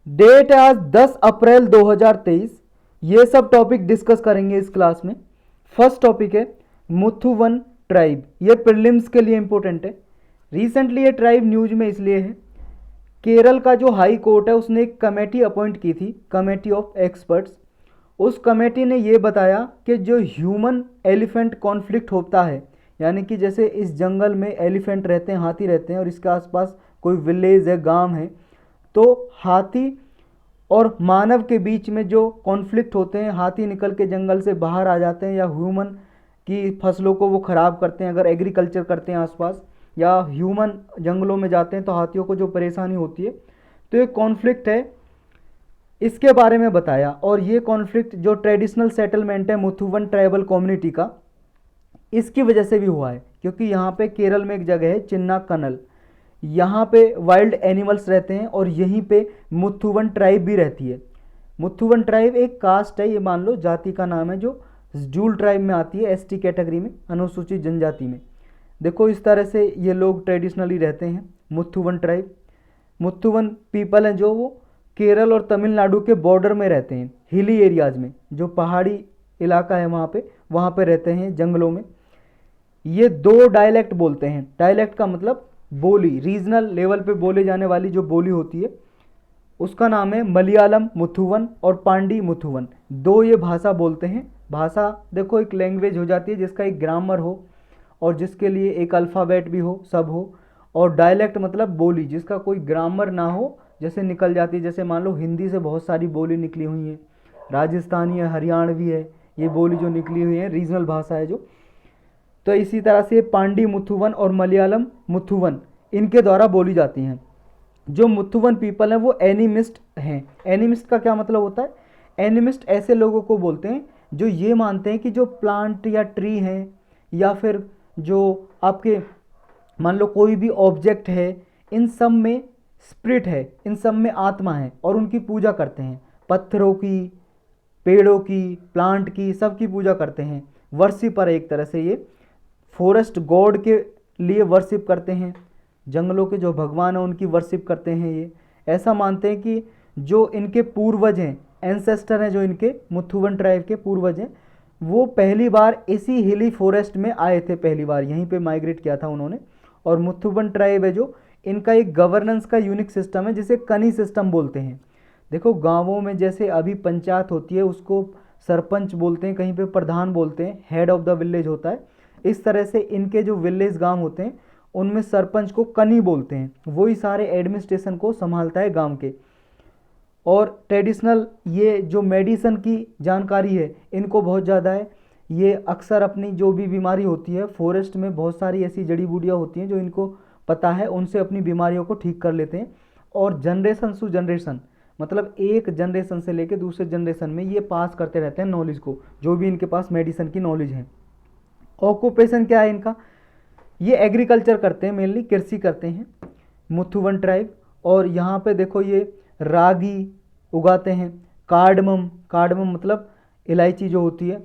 Date है आज 10 अप्रैल 2023। ये सब टॉपिक डिस्कस करेंगे इस क्लास में। फर्स्ट टॉपिक है मुथुवन ट्राइब। ये प्रीलिम्स के लिए इंपॉर्टेंट है। रिसेंटली ये ट्राइब न्यूज में इसलिए है, केरल का जो हाई कोर्ट है उसने एक कमेटी अपॉइंट की थी, कमेटी ऑफ एक्सपर्ट्स। उस कमेटी ने ये बताया कि जो ह्यूमन एलिफेंट कॉन्फ्लिक्ट होता है, यानी कि जैसे इस जंगल में एलिफेंट रहते हैं, हाथी रहते हैं और इसके आसपास कोई विलेज है, गांव है, तो हाथी और मानव के बीच में जो कॉन्फ्लिक्ट होते हैं, हाथी निकल के जंगल से बाहर आ जाते हैं या ह्यूमन की फसलों को वो ख़राब करते हैं, अगर एग्रीकल्चर करते हैं आसपास, या ह्यूमन जंगलों में जाते हैं तो हाथियों को जो परेशानी होती है, तो ये कॉन्फ्लिक्ट है, इसके बारे में बताया। और ये कॉन्फ्लिक्ट जो ट्रेडिशनल सेटलमेंट है मुथुवन ट्राइबल कम्युनिटी का, इसकी वजह से भी हुआ है, क्योंकि यहाँ पे केरल में एक जगह है चिन्ना कनल, यहाँ पे वाइल्ड एनिमल्स रहते हैं और यहीं पे मुथुवन ट्राइब भी रहती है। मुथुवन ट्राइब एक कास्ट है, ये मान लो जाति का नाम है, जो जूल ट्राइब में आती है, एसटी कैटेगरी में, अनुसूचित जनजाति में। देखो इस तरह से ये लोग ट्रेडिशनली रहते हैं, मुथुवन ट्राइब। मुथुवन पीपल हैं जो वो केरल और तमिलनाडु के बॉर्डर में रहते हैं, हिली एरियाज में, जो पहाड़ी इलाका है वहाँ पे रहते हैं, जंगलों में। ये दो डायलेक्ट बोलते हैं। डायलेक्ट का मतलब बोली, रीजनल लेवल पे बोले जाने वाली जो बोली होती है, उसका नाम है मलयालम मुथुवन और पांडी मुथुवन। दो ये भाषा बोलते हैं। भाषा देखो एक लैंग्वेज हो जाती है जिसका एक ग्रामर हो और जिसके लिए एक अल्फ़ाबेट भी हो, सब हो। और डायलेक्ट मतलब बोली जिसका कोई ग्रामर ना हो, जैसे निकल जाती है, जैसे मान लो हिंदी से बहुत सारी बोली निकली हुई हैं, राजस्थानी है, हरियाणवी है, ये बोली जो निकली हुई है, रीजनल भाषा है जो। तो इसी तरह से पांडी मुथुवन और मलयालम मुथुवन इनके द्वारा बोली जाती हैं। जो मुथुवन पीपल हैं वो एनिमिस्ट हैं। एनिमिस्ट का क्या मतलब होता है? एनिमिस्ट ऐसे लोगों को बोलते हैं जो ये मानते हैं कि जो प्लांट या ट्री हैं, या फिर जो आपके मान लो कोई भी ऑब्जेक्ट है, इन सब में स्पिरिट है, इन सब में आत्मा है, और उनकी पूजा करते हैं। पत्थरों की, पेड़ों की, प्लांट की, सब की पूजा करते हैं। वर्शिपर है एक तरह से ये। फॉरेस्ट गॉड के लिए वर्शिप करते हैं, जंगलों के जो भगवान हैं उनकी वर्शिप करते हैं। ये ऐसा मानते हैं कि जो इनके पूर्वज हैं, एंसेस्टर हैं, जो इनके मुथुवन ट्राइब के पूर्वज हैं, वो पहली बार इसी हिली फॉरेस्ट में आए थे, पहली बार यहीं पे माइग्रेट किया था उन्होंने। और मुथुवन ट्राइब है जो, इनका एक गवर्नेंस का यूनिक सिस्टम है जिसे कनी सिस्टम बोलते हैं। देखो गांवों में जैसे अभी पंचायत होती है उसको सरपंच बोलते हैं, कहीं पे प्रधान बोलते हैं, हेड ऑफ द विलेज होता है। इस तरह से इनके जो विलेज गांव होते हैं उनमें सरपंच को कनी बोलते हैं, वही सारे एडमिनिस्ट्रेशन को संभालता है गांव के। और ट्रेडिशनल ये जो मेडिसन की जानकारी है इनको बहुत ज़्यादा है। ये अक्सर अपनी जो भी बीमारी होती है, फॉरेस्ट में बहुत सारी ऐसी जड़ी बूटियाँ होती हैं जो इनको पता है, उनसे अपनी बीमारियों को ठीक कर लेते हैं। और जनरेशन टू जनरेशन, मतलब एक जनरेशन से लेकर दूसरे जनरेशन में ये पास करते रहते हैं नॉलेज को, जो भी इनके पास मेडिसन की नॉलेज है। ऑक्यूपेशन क्या है इनका? ये एग्रीकल्चर करते हैं, मेनली कृषि करते हैं मुथुवन ट्राइब। और यहाँ पे देखो ये रागी उगाते हैं, कार्डमम, कार्डमम मतलब इलायची जो होती है,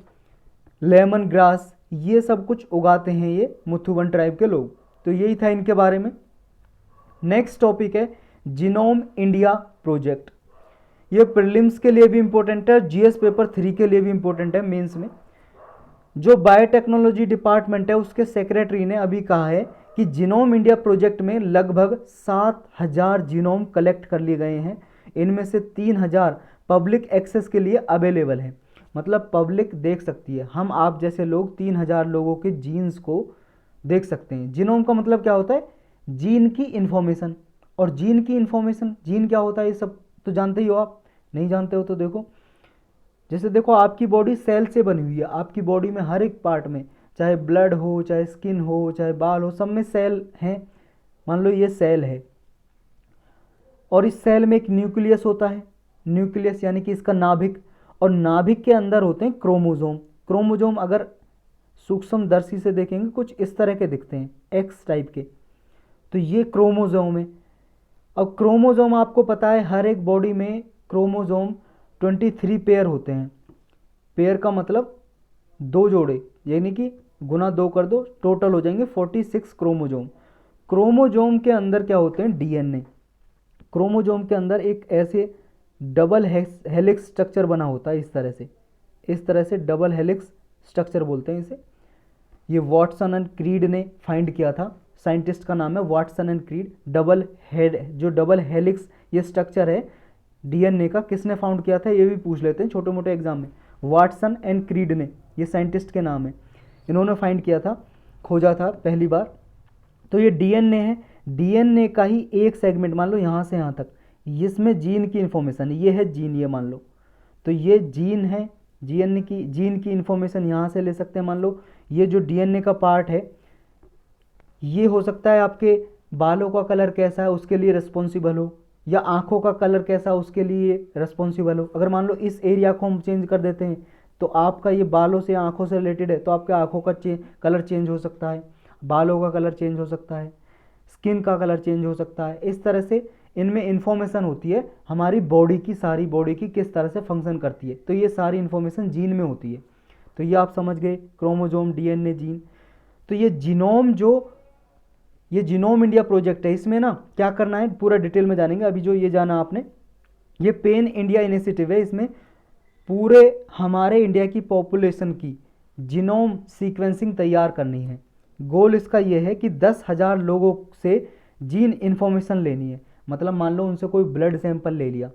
लेमन ग्रास, ये सब कुछ उगाते हैं ये मुथुवन ट्राइब के लोग। तो यही था इनके बारे में। नेक्स्ट टॉपिक है जीनोम इंडिया प्रोजेक्ट। ये प्रीलिम्स के लिए भी इंपॉर्टेंट है, जीएस पेपर 3 के लिए भी इंपॉर्टेंट है, मेंस में। जो बायोटेक्नोलॉजी डिपार्टमेंट है उसके सेक्रेटरी ने अभी कहा है कि जीनोम इंडिया प्रोजेक्ट में लगभग 7,000 जीनोम कलेक्ट कर लिए गए हैं। इनमें से 3,000 पब्लिक एक्सेस के लिए अवेलेबल है, मतलब पब्लिक देख सकती है, हम आप जैसे लोग 3,000 लोगों के जीन्स को देख सकते हैं। जीनोम का मतलब क्या होता है? जीन की इन्फॉर्मेशन। और जीन की इन्फॉर्मेशन, जीन क्या होता है ये सब तो जानते ही हो आप। नहीं जानते हो तो देखो, जैसे देखो आपकी बॉडी सेल से बनी हुई है, आपकी बॉडी में हर एक पार्ट में, चाहे ब्लड हो, चाहे स्किन हो, चाहे बाल हो, सब में सेल हैं। मान लो ये सेल है और इस सेल में एक न्यूक्लियस होता है, न्यूक्लियस यानी कि इसका नाभिक, और नाभिक के अंदर होते हैं क्रोमोजोम। क्रोमोजोम अगर सूक्ष्म दर्शी से देखेंगे कुछ इस तरह के दिखते हैं, एक्स टाइप के, तो ये क्रोमोजोम है। अब क्रोमोजोम आपको पता है हर एक बॉडी में क्रोमोजोम 23 पेयर होते हैं। पेयर का मतलब दो जोड़े, यानी कि गुना 2 कर दो, टोटल हो जाएंगे 46 क्रोमोजोम। क्रोमोजोम के अंदर क्या होते हैं? डीएनए। क्रोमोजोम के अंदर एक ऐसे डबल हेलिक्स स्ट्रक्चर बना होता है इस तरह से डबल हेलिक्स स्ट्रक्चर बोलते हैं इसे। ये वाटसन एंड क्रीड ने फाइंड किया था, साइंटिस्ट का नाम है Watson and creed. Double helix ये स्ट्रक्चर है डीएनए का, किसने फाउंड किया था ये भी पूछ लेते हैं छोटे मोटे एग्जाम में। वाटसन एंड क्रीड ने, ये साइंटिस्ट के नाम है, इन्होंने फाइंड किया था, खोजा था पहली बार। तो ये डीएनए है, डीएनए का ही एक सेगमेंट, मान लो यहाँ से यहाँ तक, इसमें जीन की इन्फॉर्मेशन, ये है जीन, ये मान लो, तो ये जीन है, जीन की इन्फॉर्मेशन यहाँ से ले सकते हैं। मान लो ये जो डीएनए का पार्ट है ये हो सकता है आपके बालों का कलर कैसा है उसके लिए रिस्पॉन्सिबल हो, या आंखों का कलर कैसा है उसके लिए रिस्पॉन्सिबल हो। अगर मान लो इस एरिया को हम चेंज कर देते हैं तो आपका ये बालों से आंखों से रिलेटेड है, तो आपके आंखों का कलर चेंज हो सकता है, बालों का कलर चेंज हो सकता है, स्किन का कलर चेंज हो सकता है। इस तरह से इनमें इन्फॉर्मेशन होती है हमारी बॉडी की, सारी बॉडी की किस तरह से फंक्शन करती है, तो ये सारी इन्फॉर्मेशन जीन में होती है। तो ये आप समझ गए, क्रोमोजोम, डीएनए, जीन। तो ये जीनोम इंडिया प्रोजेक्ट है, इसमें ना क्या करना है पूरा डिटेल में जानेंगे। अभी जो ये जाना आपने, ये पेन इंडिया इनिशिएटिव है, इसमें पूरे हमारे इंडिया की पॉपुलेशन की जीनोम सीक्वेंसिंग तैयार करनी है। गोल इसका ये है कि 10,000 लोगों से जीन इन्फॉर्मेशन लेनी है। मतलब मान लो उनसे कोई ब्लड सैंपल ले लिया,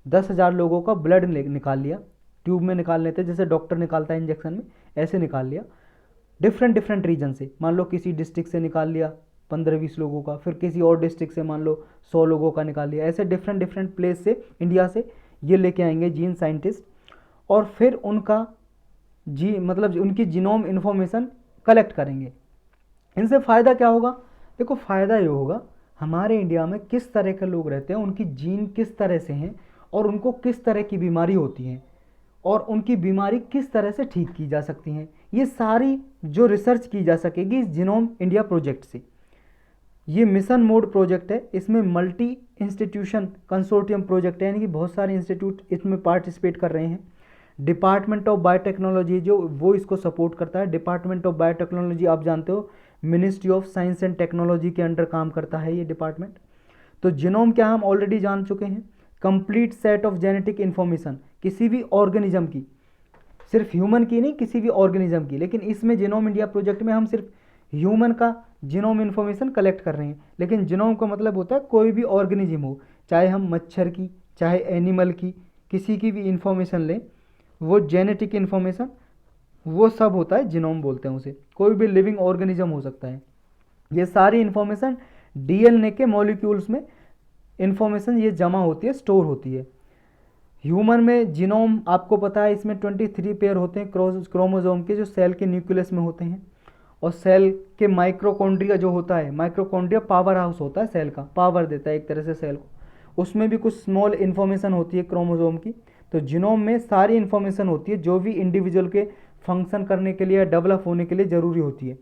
10,000 लोगों का ब्लड निकाल लिया, ट्यूब में निकाल लेते जैसे डॉक्टर निकालता है इंजेक्शन में, ऐसे निकाल लिया डिफरेंट रीजन से। मान लो किसी डिस्ट्रिक्ट से निकाल लिया 15-20 लोगों का, फिर किसी और डिस्ट्रिक्ट से मान लो 100 लोगों का निकाल लिया, ऐसे डिफरेंट प्लेस से इंडिया से ये लेके आएंगे जीन साइंटिस्ट, और फिर उनका मतलब उनकी जीनोम इन्फॉर्मेशन कलेक्ट करेंगे। इनसे फ़ायदा क्या होगा? देखो फ़ायदा ये होगा, हमारे इंडिया में किस तरह के लोग रहते हैं, उनकी जीन किस तरह से हैं, और उनको किस तरह की बीमारी होती है, और उनकी बीमारी किस तरह से ठीक की जा सकती हैं, ये सारी जो रिसर्च की जा सकेगी इस जीनोम इंडिया प्रोजेक्ट से। ये मिशन मोड प्रोजेक्ट है, इसमें मल्टी इंस्टीट्यूशन कंसोर्टियम प्रोजेक्ट है, यानी कि बहुत सारे इंस्टीट्यूट इसमें पार्टिसिपेट कर रहे हैं। डिपार्टमेंट ऑफ बायोटेक्नोलॉजी जो वो इसको सपोर्ट करता है। डिपार्टमेंट ऑफ बायोटेक्नोलॉजी आप जानते हो ministry of science and technology के अंडर काम करता है ये डिपार्टमेंट। तो जीनोम क्या हम ऑलरेडी जान चुके हैं, complete set of genetic information किसी भी ऑर्गेनिज्म की, सिर्फ ह्यूमन की नहीं, किसी भी ऑर्गेनिज्म की। लेकिन इसमें जीनोम इंडिया प्रोजेक्ट में हम सिर्फ ह्यूमन का जीनोम इन्फॉर्मेशन कलेक्ट कर रहे हैं, लेकिन जीनोम का मतलब होता है कोई भी ऑर्गेनिज्म हो, चाहे हम मच्छर की, चाहे एनिमल की, किसी की भी इंफॉर्मेशन लें, वो जेनेटिक इन्फॉर्मेशन वो सब होता है जीनोम बोलते हैं उसे। कोई भी लिविंग ऑर्गेनिज्म हो सकता है। ये सारी इन्फॉर्मेशन डीएनए के मॉलिक्यूल्स में इन्फॉर्मेशन ये जमा होती है, स्टोर होती है। ह्यूमन में जीनोम आपको पता है इसमें 23 पेयर होते हैं क्रोमोजोम के, जो सेल के न्यूक्लियस में होते हैं। और सेल के माइक्रोकॉन्ड्रिया जो होता है, माइक्रोकॉन्ड्रिया पावर हाउस होता है, सेल का पावर देता है एक तरह से सेल को, उसमें भी कुछ स्मॉल इन्फॉर्मेशन होती है क्रोमोजोम की। तो जीनोम में सारी इन्फॉर्मेशन होती है जो भी इंडिविजुअल के फंक्शन करने के लिए या डेवलप होने के लिए ज़रूरी होती है,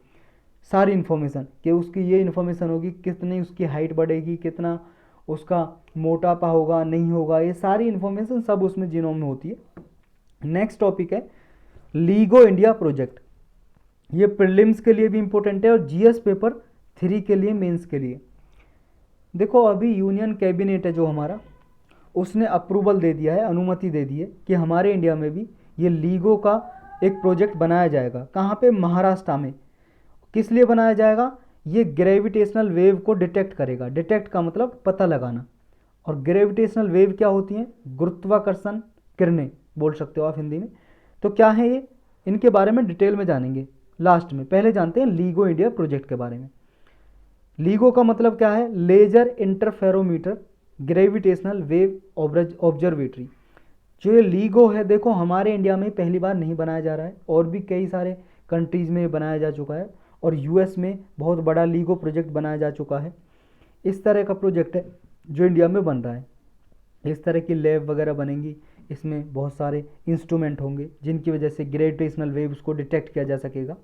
सारी इन्फॉर्मेशन, कि उसकी ये इन्फॉर्मेशन होगी, कितनी उसकी हाइट बढ़ेगी, कितना उसका मोटापा होगा, नहीं होगा, ये सारी इन्फॉर्मेशन सब उसमें जीनोम में होती है। नेक्स्ट टॉपिक है लीगो इंडिया प्रोजेक्ट। ये प्रीलिम्स के लिए भी इंपॉर्टेंट है और जीएस पेपर 3 के लिए, मेंस के लिए। देखो अभी यूनियन कैबिनेट है जो हमारा, उसने अप्रूवल दे दिया है, अनुमति दे दी है कि हमारे इंडिया में भी ये लीगो का एक प्रोजेक्ट बनाया जाएगा। कहाँ पे? महाराष्ट्र में। किस लिए बनाया जाएगा? ये ग्रेविटेशनल वेव को डिटेक्ट करेगा। डिटेक्ट का मतलब पता लगाना, और ग्रेविटेशनल वेव क्या होती हैं? गुरुत्वाकर्षण किरणें बोल सकते हो आप हिंदी में। तो क्या है ये, इनके बारे में डिटेल में जानेंगे लास्ट में। पहले जानते हैं लीगो इंडिया प्रोजेक्ट के बारे में। लीगो का मतलब क्या है? Laser interferometer gravitational wave observatory. जो ये लीगो है, देखो हमारे इंडिया में पहली बार नहीं बनाया जा रहा है, और भी कई सारे कंट्रीज़ में बनाया जा चुका है, और यूएस में बहुत बड़ा लीगो प्रोजेक्ट बनाया जा चुका है। इस तरह का प्रोजेक्ट है जो इंडिया में बन रहा है। इस तरह की लैब वगैरह बनेंगी, इसमें बहुत सारे इंस्ट्रूमेंट होंगे जिनकी वजह से ग्रेविटेशनल वेव्स को डिटेक्ट किया जा सकेगा।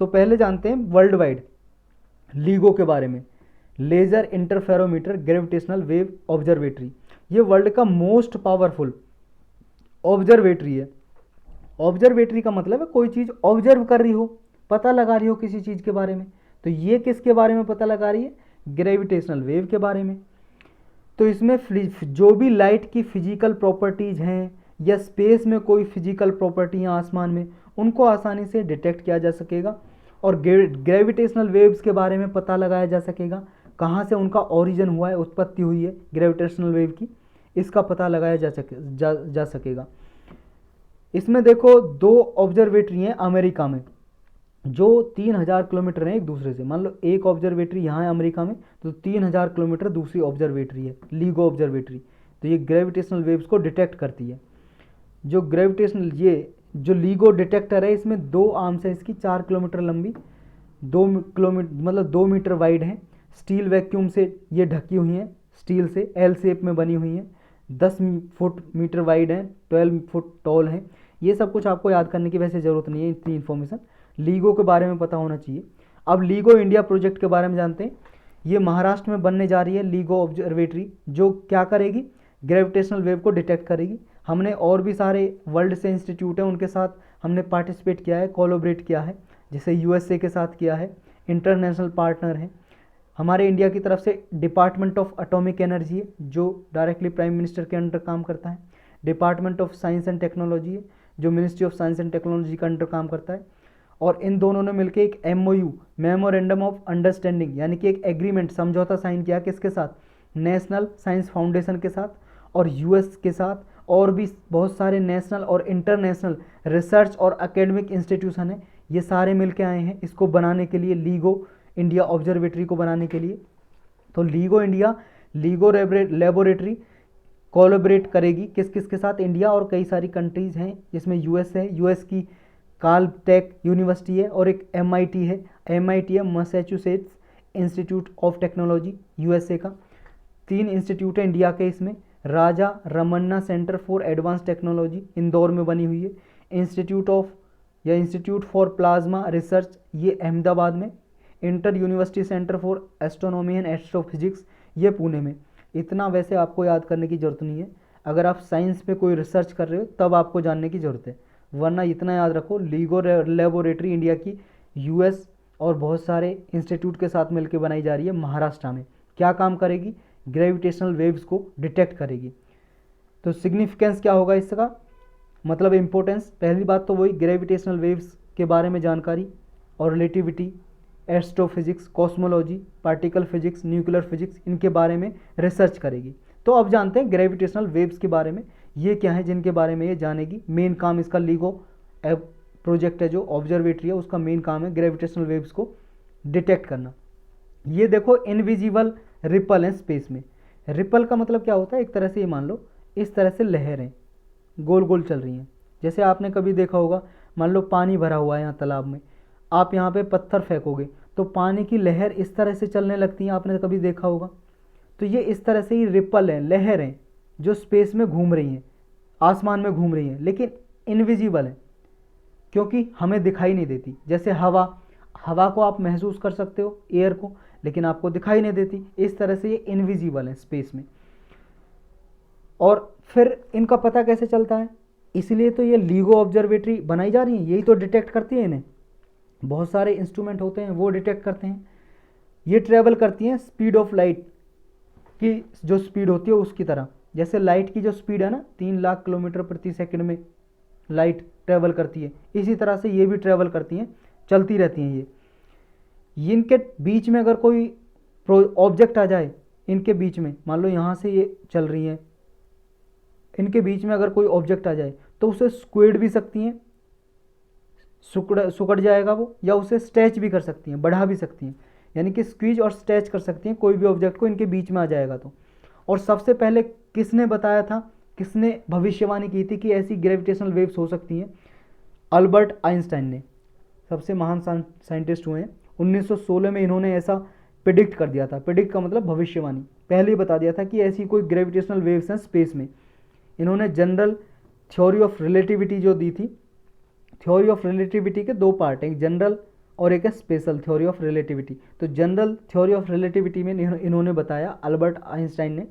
तो पहले जानते हैं वर्ल्ड वाइड लीगो के बारे में। Laser interferometer gravitational wave observatory, ये वर्ल्ड का मोस्ट पावरफुल ऑब्जर्वेटरी है। ऑब्जर्वेटरी का मतलब है कोई चीज़ ऑब्जर्व कर रही हो, पता लगा रही हो किसी चीज़ के बारे में। तो ये किसके बारे में पता लगा रही है? ग्रेविटेशनल वेव के बारे में। तो इसमें जो भी लाइट की फिजिकल प्रॉपर्टीज़ हैं या स्पेस में कोई फिजिकल प्रॉपर्टी हैं आसमान में, उनको आसानी से डिटेक्ट किया जा सकेगा और ग्रेविटेशनल वेव्स के बारे में पता लगाया जा सकेगा, कहाँ से उनका ओरिजिन हुआ है, उत्पत्ति हुई है ग्रेविटेशनल वेव की, इसका पता लगाया जा सकेगा। इसमें देखो 2 ऑब्जर्वेटरी हैं अमेरिका में जो 3000 किलोमीटर हैं एक दूसरे से। मान लो एक ऑब्जर्वेटरी यहाँ है अमेरिका में, तो 3000 किलोमीटर दूसरी ऑब्जर्वेटरी है, लीगो ऑब्जर्वेटरी। तो ये ग्रेविटेशनल वेव्स को डिटेक्ट करती है। जो ग्रेविटेशनल ये जो लीगो डिटेक्टर है, इसमें 2 आर्म्स हैं इसकी, 4 किलोमीटर लंबी, 2 किलोमीटर मतलब 2 मीटर वाइड है। स्टील वैक्यूम से ये ढकी हुई हैं, स्टील से एल शेप में बनी हुई हैं, 10 फुट मीटर वाइड हैं, 12 फुट टॉल हैं। ये सब कुछ आपको याद करने की वैसे ज़रूरत नहीं है, इतनी इन्फॉर्मेशन लीगो के बारे में पता होना चाहिए। अब लीगो इंडिया प्रोजेक्ट के बारे में जानते हैं। ये महाराष्ट्र में बनने जा रही है लीगो ऑब्जर्वेटरी, जो क्या करेगी, ग्रेविटेशनल वेव को डिटेक्ट करेगी। हमने और भी सारे वर्ल्ड से इंस्टीट्यूट हैं उनके साथ हमने पार्टिसिपेट किया है, कोलैबोरेट किया है, जैसे यूएसए के साथ किया है, इंटरनेशनल पार्टनर हैं। हमारे इंडिया की तरफ से डिपार्टमेंट ऑफ एटॉमिक एनर्जी है जो डायरेक्टली प्राइम मिनिस्टर के अंडर काम करता है। Department of science and technology है जो ministry of science and technology के अंडर काम करता है। और इन दोनों ने मिलकर एक MOU मेमोरेंडम ऑफ अंडरस्टैंडिंग यानी कि एक एग्रीमेंट समझौता साइन किया, किसके साथ, नेशनल साइंस फाउंडेशन के साथ और यूएस के साथ, और भी बहुत सारे नेशनल और इंटरनेशनल रिसर्च और एकेडमिक इंस्टीट्यूशन हैं, ये सारे मिलके आए हैं इसको बनाने के लिए, लीगो इंडिया ऑब्जर्वेटरी को बनाने के लिए। तो LIGO India LIGO laboratory collaborate करेगी किस किस के साथ, इंडिया और कई सारी कंट्रीज़ हैं जिसमें यूएस है, यूएस की काल्टेक यूनिवर्सिटी है, और एक MIT है, MIT है Massachusetts Institute of Technology USA का। 3 इंस्टीट्यूट है इंडिया के इसमें, Raja Ramanna Centre for Advance Technology Indore में बनी हुई है, इंस्टीट्यूट फॉर प्लाज्मा रिसर्च ये अहमदाबाद में, inter university centre for astronomy and astrophysics ये पुणे में। इतना वैसे आपको याद करने की ज़रूरत नहीं है, अगर आप साइंस पे कोई रिसर्च कर रहे हो तब आपको जानने की ज़रूरत है, वरना इतना याद रखो लीगो लेबोरेटरी इंडिया की यूएस और बहुत सारे इंस्टीट्यूट के साथ मिलकर बनाई जा रही है महाराष्ट्र में। क्या काम करेगी, ग्रेविटेशनल वेव्स को डिटेक्ट करेगी। तो सिग्निफिकेंस क्या होगा इसका, मतलब इम्पोर्टेंस, पहली बात तो वही ग्रेविटेशनल वेव्स के बारे में जानकारी और relativity, astrophysics, cosmology, particle physics, nuclear physics, इनके बारे में रिसर्च करेगी। तो अब जानते हैं ग्रेविटेशनल वेव्स के बारे में, ये क्या है जिनके बारे में ये जानेगी। मेन काम इसका लीगो प्रोजेक्ट है जो ऑब्जर्वेटरी है, उसका मेन काम है ग्रेविटेशनल वेव्स को डिटेक्ट करना। ये देखो इनविजिबल रिपल है स्पेस में। रिपल का मतलब क्या होता है, एक तरह से ये मान लो इस तरह से लहरें गोल गोल चल रही हैं। जैसे आपने कभी देखा होगा, मान लो पानी भरा हुआ है यहाँ तालाब में, आप यहाँ पे पत्थर फेंकोगे तो पानी की लहर इस तरह से चलने लगती है, आपने कभी देखा होगा। तो ये इस तरह से ही रिपल हैं, लहर हैं जो स्पेस में घूम रही हैं, आसमान में घूम रही हैं, लेकिन इनविजिबल है क्योंकि हमें दिखाई नहीं देती। जैसे हवा को आप महसूस कर सकते हो, एयर को, लेकिन आपको दिखाई नहीं देती। इस तरह से ये इनविजिबल है स्पेस में। और फिर इनका पता कैसे चलता है, इसलिए तो ये लीगो ऑब्जर्वेटरी बनाई जा रही है, यही तो डिटेक्ट करती है इन्हें। बहुत सारे इंस्ट्रूमेंट होते हैं वो डिटेक्ट करते हैं। ये ट्रेवल करती हैं स्पीड ऑफ लाइट की जो स्पीड होती है उसकी तरह। जैसे लाइट की जो स्पीड है ना, 3 लाख किलोमीटर प्रति सेकंड में लाइट ट्रेवल करती है, इसी तरह से ये भी ट्रेवल करती हैं, चलती रहती हैं ये इनके बीच में अगर कोई ऑब्जेक्ट आ जाए, इनके बीच में मान लो यहाँ से ये चल रही हैं, इनके बीच में अगर कोई ऑब्जेक्ट आ जाए तो उसे स्क्वेड भी सकती हैं, सुकड़ जाएगा वो, या उसे स्ट्रेच भी कर सकती हैं, बढ़ा भी सकती हैं, यानी कि स्क्वीज और स्ट्रेच कर सकती हैं कोई भी ऑब्जेक्ट को इनके बीच में आ जाएगा तो। और सबसे पहले किसने बताया था, किसने भविष्यवाणी की थी कि ऐसी ग्रेविटेशनल वेव्स हो सकती हैं, अल्बर्ट आइंस्टाइन ने, सबसे महान साइंटिस्ट हुए हैं। 1916 में इन्होंने ऐसा प्रिडिक्ट कर दिया था, प्रिडिक्ट का मतलब भविष्यवाणी, पहले ही बता दिया था कि ऐसी कोई ग्रेविटेशनल वेव्स हैं स्पेस में। इन्होंने जनरल थ्योरी ऑफ रिलेटिविटी जो दी थी, थ्योरी ऑफ रिलेटिविटी के 2 पार्ट हैं, एक जनरल और एक है स्पेशल थ्योरी ऑफ रिलेटिविटी। तो जनरल थ्योरी ऑफ रिलेटिविटी में इन्होंने बताया, अल्बर्ट आइंस्टाइन ने,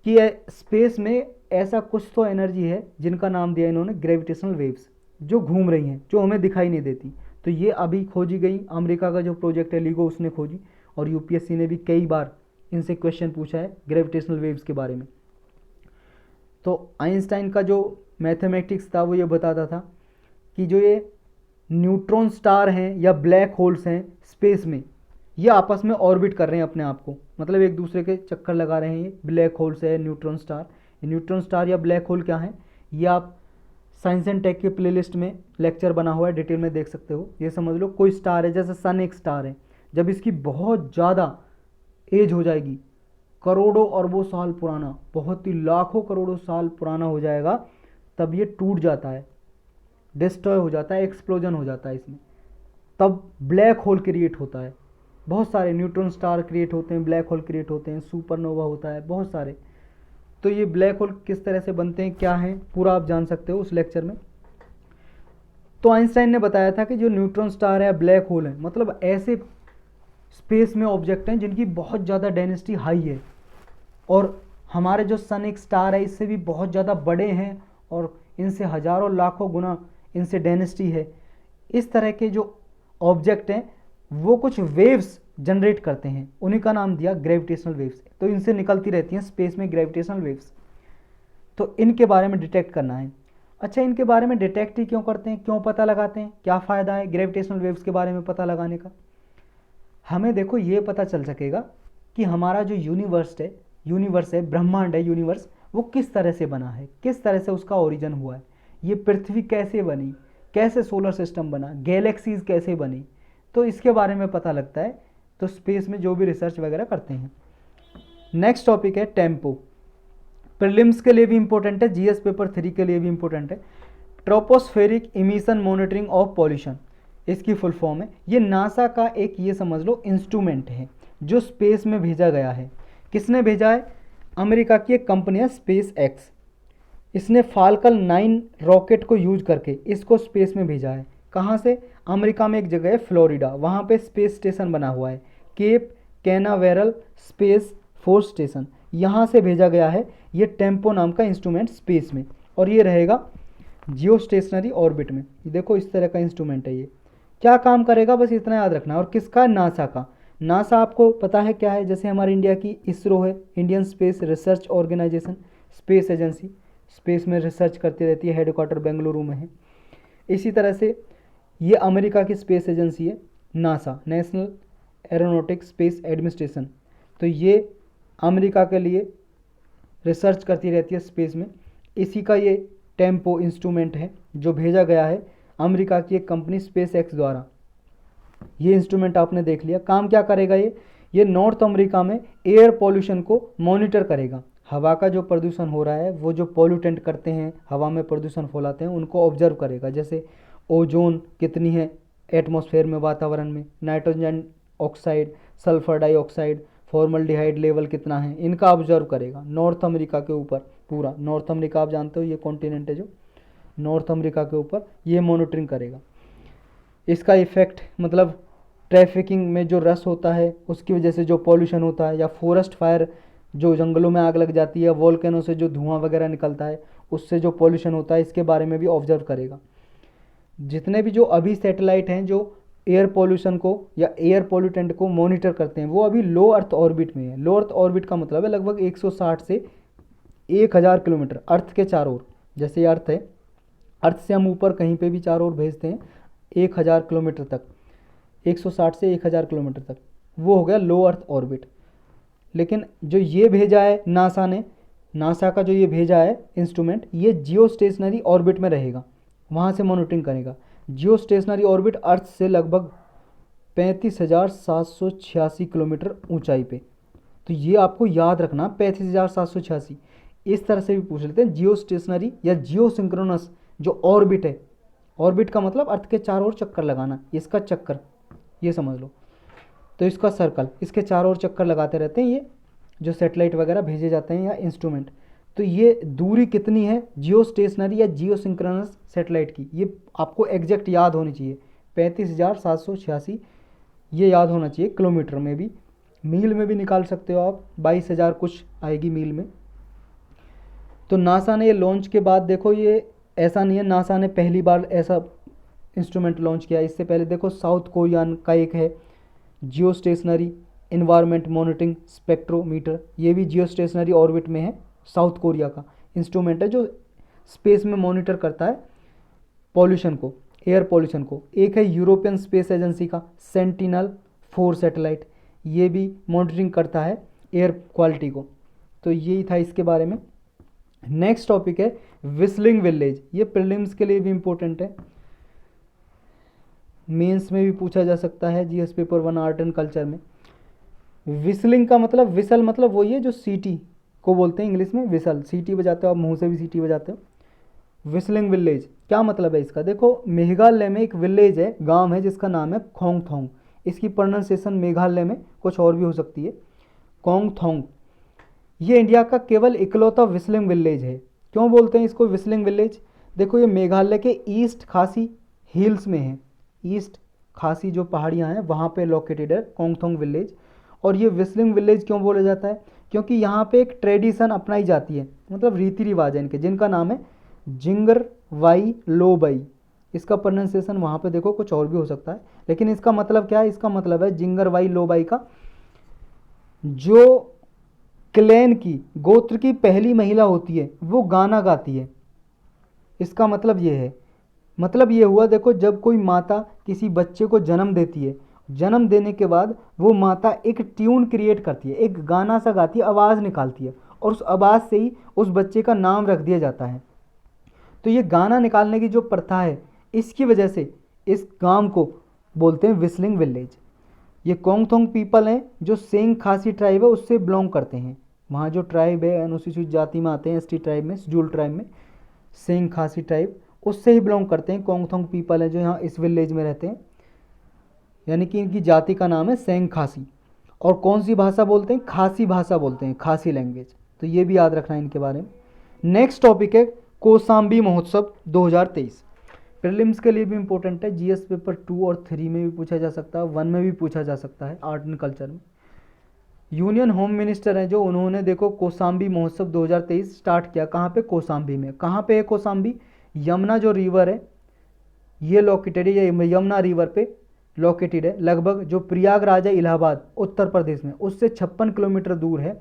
कि स्पेस में ऐसा कुछ तो एनर्जी है जिनका नाम दिया इन्होंने ग्रेविटेशनल वेव्स, जो घूम रही हैं, जो हमें दिखाई नहीं देती। तो ये अभी खोजी गई, अमेरिका का जो प्रोजेक्ट है लीगो उसने खोजी, और यूपीएससी ने भी कई बार इनसे क्वेश्चन पूछा है ग्रेविटेशनल वेव्स के बारे में। तो आइंस्टाइन का जो मैथमेटिक्स था वो ये बताता था कि जो ये न्यूट्रॉन स्टार हैं या ब्लैक होल्स हैं स्पेस में, ये आपस में ऑर्बिट कर रहे हैं अपने आप को, मतलब एक दूसरे के चक्कर लगा रहे हैं। ये ब्लैक होल्स है, न्यूट्रॉन स्टार। न्यूट्रॉन स्टार या ब्लैक होल क्या है, ये आप साइंस एंड टेक के प्लेलिस्ट में लेक्चर बना हुआ है, डिटेल में देख सकते हो। ये समझ लो कोई स्टार है, जैसे सन एक स्टार है, जब इसकी बहुत ज़्यादा एज हो जाएगी, करोड़ों अरबों साल पुराना, बहुत ही लाखों करोड़ों साल पुराना हो जाएगा, तब ये टूट जाता है, डिस्ट्रॉय हो जाता है, एक्सप्लोजन हो जाता है इसमें, तब ब्लैक होल क्रिएट होता है। बहुत सारे न्यूट्रॉन स्टार क्रिएट होते हैं, ब्लैक होल क्रिएट होते हैं, सुपरनोवा होता है, बहुत सारे। तो ये ब्लैक होल किस तरह से बनते हैं, क्या है, पूरा आप जान सकते हो उस लेक्चर में। तो आइंस्टाइन ने बताया था कि जो न्यूट्रॉन स्टार है, ब्लैक होल है, मतलब ऐसे स्पेस में ऑब्जेक्ट हैं जिनकी बहुत ज़्यादा डेंसिटी हाई है, और हमारे जो सन एक स्टार है इससे भी बहुत ज़्यादा बड़े हैं, और इनसे हज़ारों लाखों गुना इनसे डेंसिटी है। इस तरह के जो ऑब्जेक्ट हैं वो कुछ वेव्स जनरेट करते हैं, उन्हीं का नाम दिया ग्रेविटेशनल वेव्स। तो इनसे निकलती रहती हैं स्पेस में ग्रेविटेशनल वेव्स। तो इनके बारे में डिटेक्ट करना है। अच्छा, इनके बारे में डिटेक्ट ही क्यों करते हैं, क्यों पता लगाते हैं, क्या फ़ायदा है ग्रेविटेशनल वेव्स के बारे में पता लगाने का। हमें देखो ये पता चल सकेगा कि हमारा जो यूनिवर्स है, ब्रह्मांड है, यूनिवर्स, वो किस तरह से बना है, किस तरह से उसका ओरिजिन हुआ है, ये पृथ्वी कैसे बनी, कैसे सोलर सिस्टम बना, गैलेक्सीज कैसे बनी, तो इसके बारे में पता लगता है। तो स्पेस में जो भी रिसर्च वगैरह करते हैं। नेक्स्ट टॉपिक है टेम्पो। प्रीलिम्स के लिए भी इंपॉर्टेंट है, जीएस पेपर 3 के लिए भी इंपॉर्टेंट है। Tropospheric emission monitoring of pollution, इसकी फुल फॉर्म है। ये नासा का एक, ये समझ लो, इंस्ट्रूमेंट है जो स्पेस में भेजा गया है। किसने भेजा है, अमेरिका की एक कंपनी है स्पेस एक्स, इसने फाल्कन 9 रॉकेट को यूज करके इसको स्पेस में भेजा है। कहाँ से, अमेरिका में एक जगह है फ्लोरिडा, वहाँ पे स्पेस स्टेशन बना हुआ है, Cape Canaveral Space Force Station, यहाँ से भेजा गया है ये टेम्पो नाम का इंस्ट्रूमेंट स्पेस में, और ये रहेगा जियो स्टेशनरी ऑर्बिट में। देखो इस तरह का इंस्ट्रूमेंट है ये। क्या काम करेगा, बस इतना याद रखना। और किसका, नासा का। नासा आपको पता है क्या है, जैसे हमारे इंडिया की इसरो है, Indian Space Research Organisation, space agency, space में रिसर्च करती रहती है, हेडक्वार्टर बेंगलुरु में है। इसी तरह से ये अमेरिका की स्पेस एजेंसी है NASA, national aeronautics space administration. तो ये अमेरिका के लिए रिसर्च करती रहती है स्पेस में। इसी का ये टेम्पो इंस्ट्रूमेंट है जो भेजा गया है अमेरिका की एक कंपनी स्पेस एक्स द्वारा। ये इंस्ट्रूमेंट आपने देख लिया। काम क्या करेगा ये नॉर्थ अमेरिका में एयर पॉल्यूशन को मॉनिटर करेगा। हवा का जो प्रदूषण हो रहा है, वो जो पॉल्यूटेंट करते हैं, हवा में प्रदूषण फैलाते हैं, उनको ऑब्जर्व करेगा। जैसे ओजोन कितनी है एटमॉस्फेयर में, वातावरण में, nitrogen oxide, sulphur dioxide, formaldehyde level कितना है, इनका ऑब्जर्व करेगा नॉर्थ अमेरिका के ऊपर। पूरा नॉर्थ अमेरिका आप जानते हो ये कॉन्टिनेंट है जो नॉर्थ अमेरिका के ऊपर, ये मॉनिटरिंग करेगा। इसका इफेक्ट मतलब ट्रैफिकिंग में जो रश होता है उसकी वजह से जो पॉल्यूशन होता है, या फॉरेस्ट फायर जो जंगलों में आग लग जाती है, वोल्केनो से जो धुआं वगैरह निकलता है उससे जो पॉल्यूशन होता है, इसके बारे में भी ऑब्जर्व करेगा। जितने भी जो अभी सैटेलाइट हैं जो एयर पॉल्यूशन को या एयर पॉल्यूटेंट को मॉनिटर करते हैं, वो अभी लो अर्थ ऑर्बिट में है। लो अर्थ ऑर्बिट का मतलब है लगभग 160 से 1000 किलोमीटर अर्थ के चारों ओर। जैसे ये अर्थ है, अर्थ से हम ऊपर कहीं पे भी चारों ओर भेजते हैं 1000 किलोमीटर तक, 160 से 1000 किलोमीटर तक, वो हो गया लो अर्थ ऑर्बिट। लेकिन जो ये भेजा है नासा ने, नासा का जो ये भेजा है इंस्ट्रूमेंट, ये जियो स्टेशनरी ऑर्बिट में रहेगा, वहाँ से मॉनिटरिंग करेगा। जियो स्टेशनरी ऑर्बिट अर्थ से लगभग 35,786 किलोमीटर ऊंचाई पे। तो ये आपको याद रखना, 35,786। इस तरह से भी पूछ लेते हैं जियो स्टेशनरी या जियो सिंक्रोनस जो ऑर्बिट है। ऑर्बिट का मतलब अर्थ के चारों ओर चक्कर लगाना, इसका चक्कर ये समझ लो। तो इसका सर्कल, इसके चारों ओर चक्कर लगाते रहते हैं ये जो सैटेलाइट वगैरह भेजे जाते हैं या इंस्ट्रूमेंट। तो ये दूरी कितनी है जियो स्टेशनरी या जियो सिंक्रोनस सैटेलाइट की, ये आपको एग्जैक्ट याद होनी चाहिए, 35,786 ये याद होना चाहिए। किलोमीटर में भी, मील में भी निकाल सकते हो आप, 22,000 कुछ आएगी मील में। तो नासा ने ये लॉन्च के बाद, देखो ये ऐसा नहीं है नासा ने पहली बार ऐसा इंस्ट्रूमेंट लॉन्च किया। इससे पहले देखो साउथ कोरिया का एक है जियो स्टेशनरी इन्वायरमेंट मॉनिटरिंग स्पेक्ट्रोमीटर, ये भी जियो स्टेशनरी ऑर्बिट में है, साउथ कोरिया का इंस्ट्रूमेंट है जो स्पेस में मॉनिटर करता है पॉल्यूशन को, एयर पॉल्यूशन को। एक है यूरोपियन स्पेस एजेंसी का सेंटिनल-4 सैटेलाइट, ये भी मॉनिटरिंग करता है एयर क्वालिटी को। तो यही था इसके बारे में। नेक्स्ट टॉपिक है विस्लिंग विलेज, ये प्रीलिम्स के लिए भी इम्पोर्टेंट है, मेंस में भी पूछा जा सकता है GS paper 1 art and culture में। विस्लिंग का मतलब, विसल मतलब वही है जो सीटी को बोलते हैं इंग्लिश में, विसल, सीटी बजाते हो आप, मुंह से भी सीटी बजाते हो। विस्लिंग विलेज क्या मतलब है इसका, देखो मेघालय में एक विलेज है, गांव है जिसका नाम है खोंगथोंग, इसकी प्रोनाउंसिएशन मेघालय में कुछ और भी हो सकती है, खोंगथोंग। ये इंडिया का केवल इकलौता विस्लिंग विलेज है। क्यों बोलते हैं इसको विस्लिंग विलेज, देखो ये मेघालय के ईस्ट खासी हिल्स में है, ईस्ट खासी जो पहाड़ियाँ हैं वहाँ पे लोकेटेड है खोंगथोंग विलेज। और ये विस्लिंग विलेज क्यों बोला जाता है, क्योंकि यहाँ पे एक ट्रेडिशन अपनाई जाती है, मतलब रीति रिवाज है इनके, जिनका नाम है जिंगर वाई लोबई। इसका प्रोनाउंसिएशन वहाँ पे देखो कुछ और भी हो सकता है, लेकिन इसका मतलब क्या है, इसका मतलब है जिंगर वाई लोबाई का जो क्लैन की, गोत्र की पहली महिला होती है वो गाना गाती है, इसका मतलब ये है। मतलब ये हुआ, देखो जब कोई माता किसी बच्चे को जन्म देती है, जन्म देने के बाद वो माता एक ट्यून क्रिएट करती है, एक गाना सा गाती है, आवाज़ निकालती है, और उस आवाज़ से ही उस बच्चे का नाम रख दिया जाता है। तो ये गाना निकालने की जो प्रथा है, इसकी वजह से इस गांव को बोलते हैं विस्लिंग विलेज। ये खोंगथोंग पीपल हैं जो सेंग खासी ट्राइब है उससे बिलोंग करते हैं, वहाँ जो ट्राइब है अनुसूचित जाति में आते हैं, एसटी ट्राइब में, शेड्यूल ट्राइब में, सेंग खासी ट्राइब उससे ही बिलोंग करते हैं। खोंगथोंग पीपल है जो यहाँ इस विलेज में रहते हैं, यानी कि इनकी जाति का नाम है सेंग खासी। और कौन सी भाषा बोलते हैं, खासी भाषा बोलते हैं, खासी लैंग्वेज, तो ये भी याद रखना है इनके बारे में। नेक्स्ट टॉपिक है कौसाम्बी महोत्सव 2023, प्रीलिम्स के लिए भी इंपॉर्टेंट है, जीएस पेपर 2 और 3 में भी पूछा जा सकता है, 1 में भी पूछा जा सकता है, आर्ट एंड कल्चर में। यूनियन होम मिनिस्टर हैं जो, उन्होंने देखो कौसाम्बी महोत्सव 2023 स्टार्ट किया, कहाँ पे, कौसाम्बी में। कहाँ पे है कौसाम्बी, यमुना जो रिवर है ये लोकेटेड है, ये यमुना रिवर पे लोकेटेड है, लगभग जो प्रयागराज है इलाहाबाद उत्तर प्रदेश में, उससे 56 किलोमीटर दूर है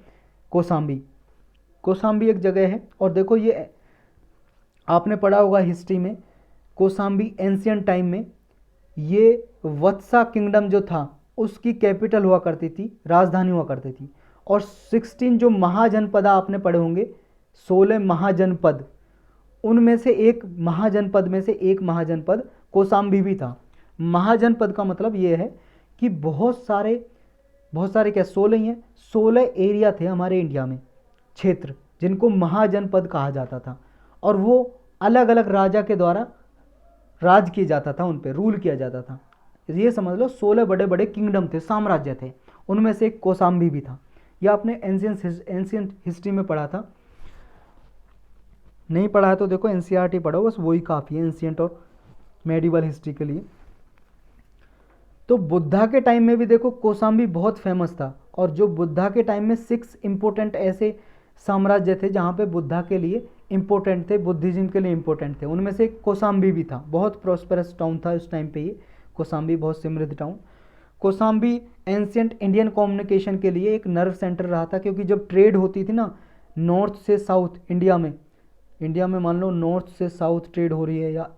कौसाम्बी। कौसाम्बी एक जगह है, और देखो ये आपने पढ़ा होगा हिस्ट्री में, कौसाम्बी एंशियंट टाइम में ये वत्सा किंगडम जो था उसकी कैपिटल हुआ करती थी, राजधानी हुआ करती थी। और 16 जो महाजनपद आपने पढ़े होंगे, 16 महाजनपद, उनमें से एक महाजनपद में से एक महाजनपद कौसाम्बी भी था। महाजनपद का मतलब ये है कि बहुत सारे क्या, 16 ही हैं, 16 एरिया थे हमारे इंडिया में, क्षेत्र, जिनको महाजनपद कहा जाता था, और वो अलग अलग राजा के द्वारा राज किया जाता था, उन पर रूल किया जाता था। ये समझ लो 16 बड़े बड़े किंगडम थे, साम्राज्य थे, उनमें से एक कौसाम्बी भी था। यह आपने एंशियंट हिस्ट्री में पढ़ा था, नहीं पढ़ा है तो देखो एनसीईआरटी पढ़ो, बस वही काफ़ी है एंशियंट और मेडिवल हिस्ट्री के लिए। तो बुद्धा के टाइम में भी देखो कौसाम्बी बहुत फेमस था, और जो बुद्धा के टाइम में 6 इंपॉर्टेंट ऐसे साम्राज्य थे जहाँ पे बुद्धा के लिए इंपॉर्टेंट थे, बुद्धिज्म के लिए इंपॉर्टेंट थे, उनमें से कौसाम्बी भी था। बहुत प्रॉस्परस टाउन था उस टाइम पे ये कौसाम्बी, बहुत समृद्ध town. Kaushambi ancient Indian communication के लिए एक नर्व सेंटर रहा था, क्योंकि जब ट्रेड होती थी ना नॉर्थ से साउथ इंडिया में मान लो नॉर्थ से साउथ ट्रेड हो रही है या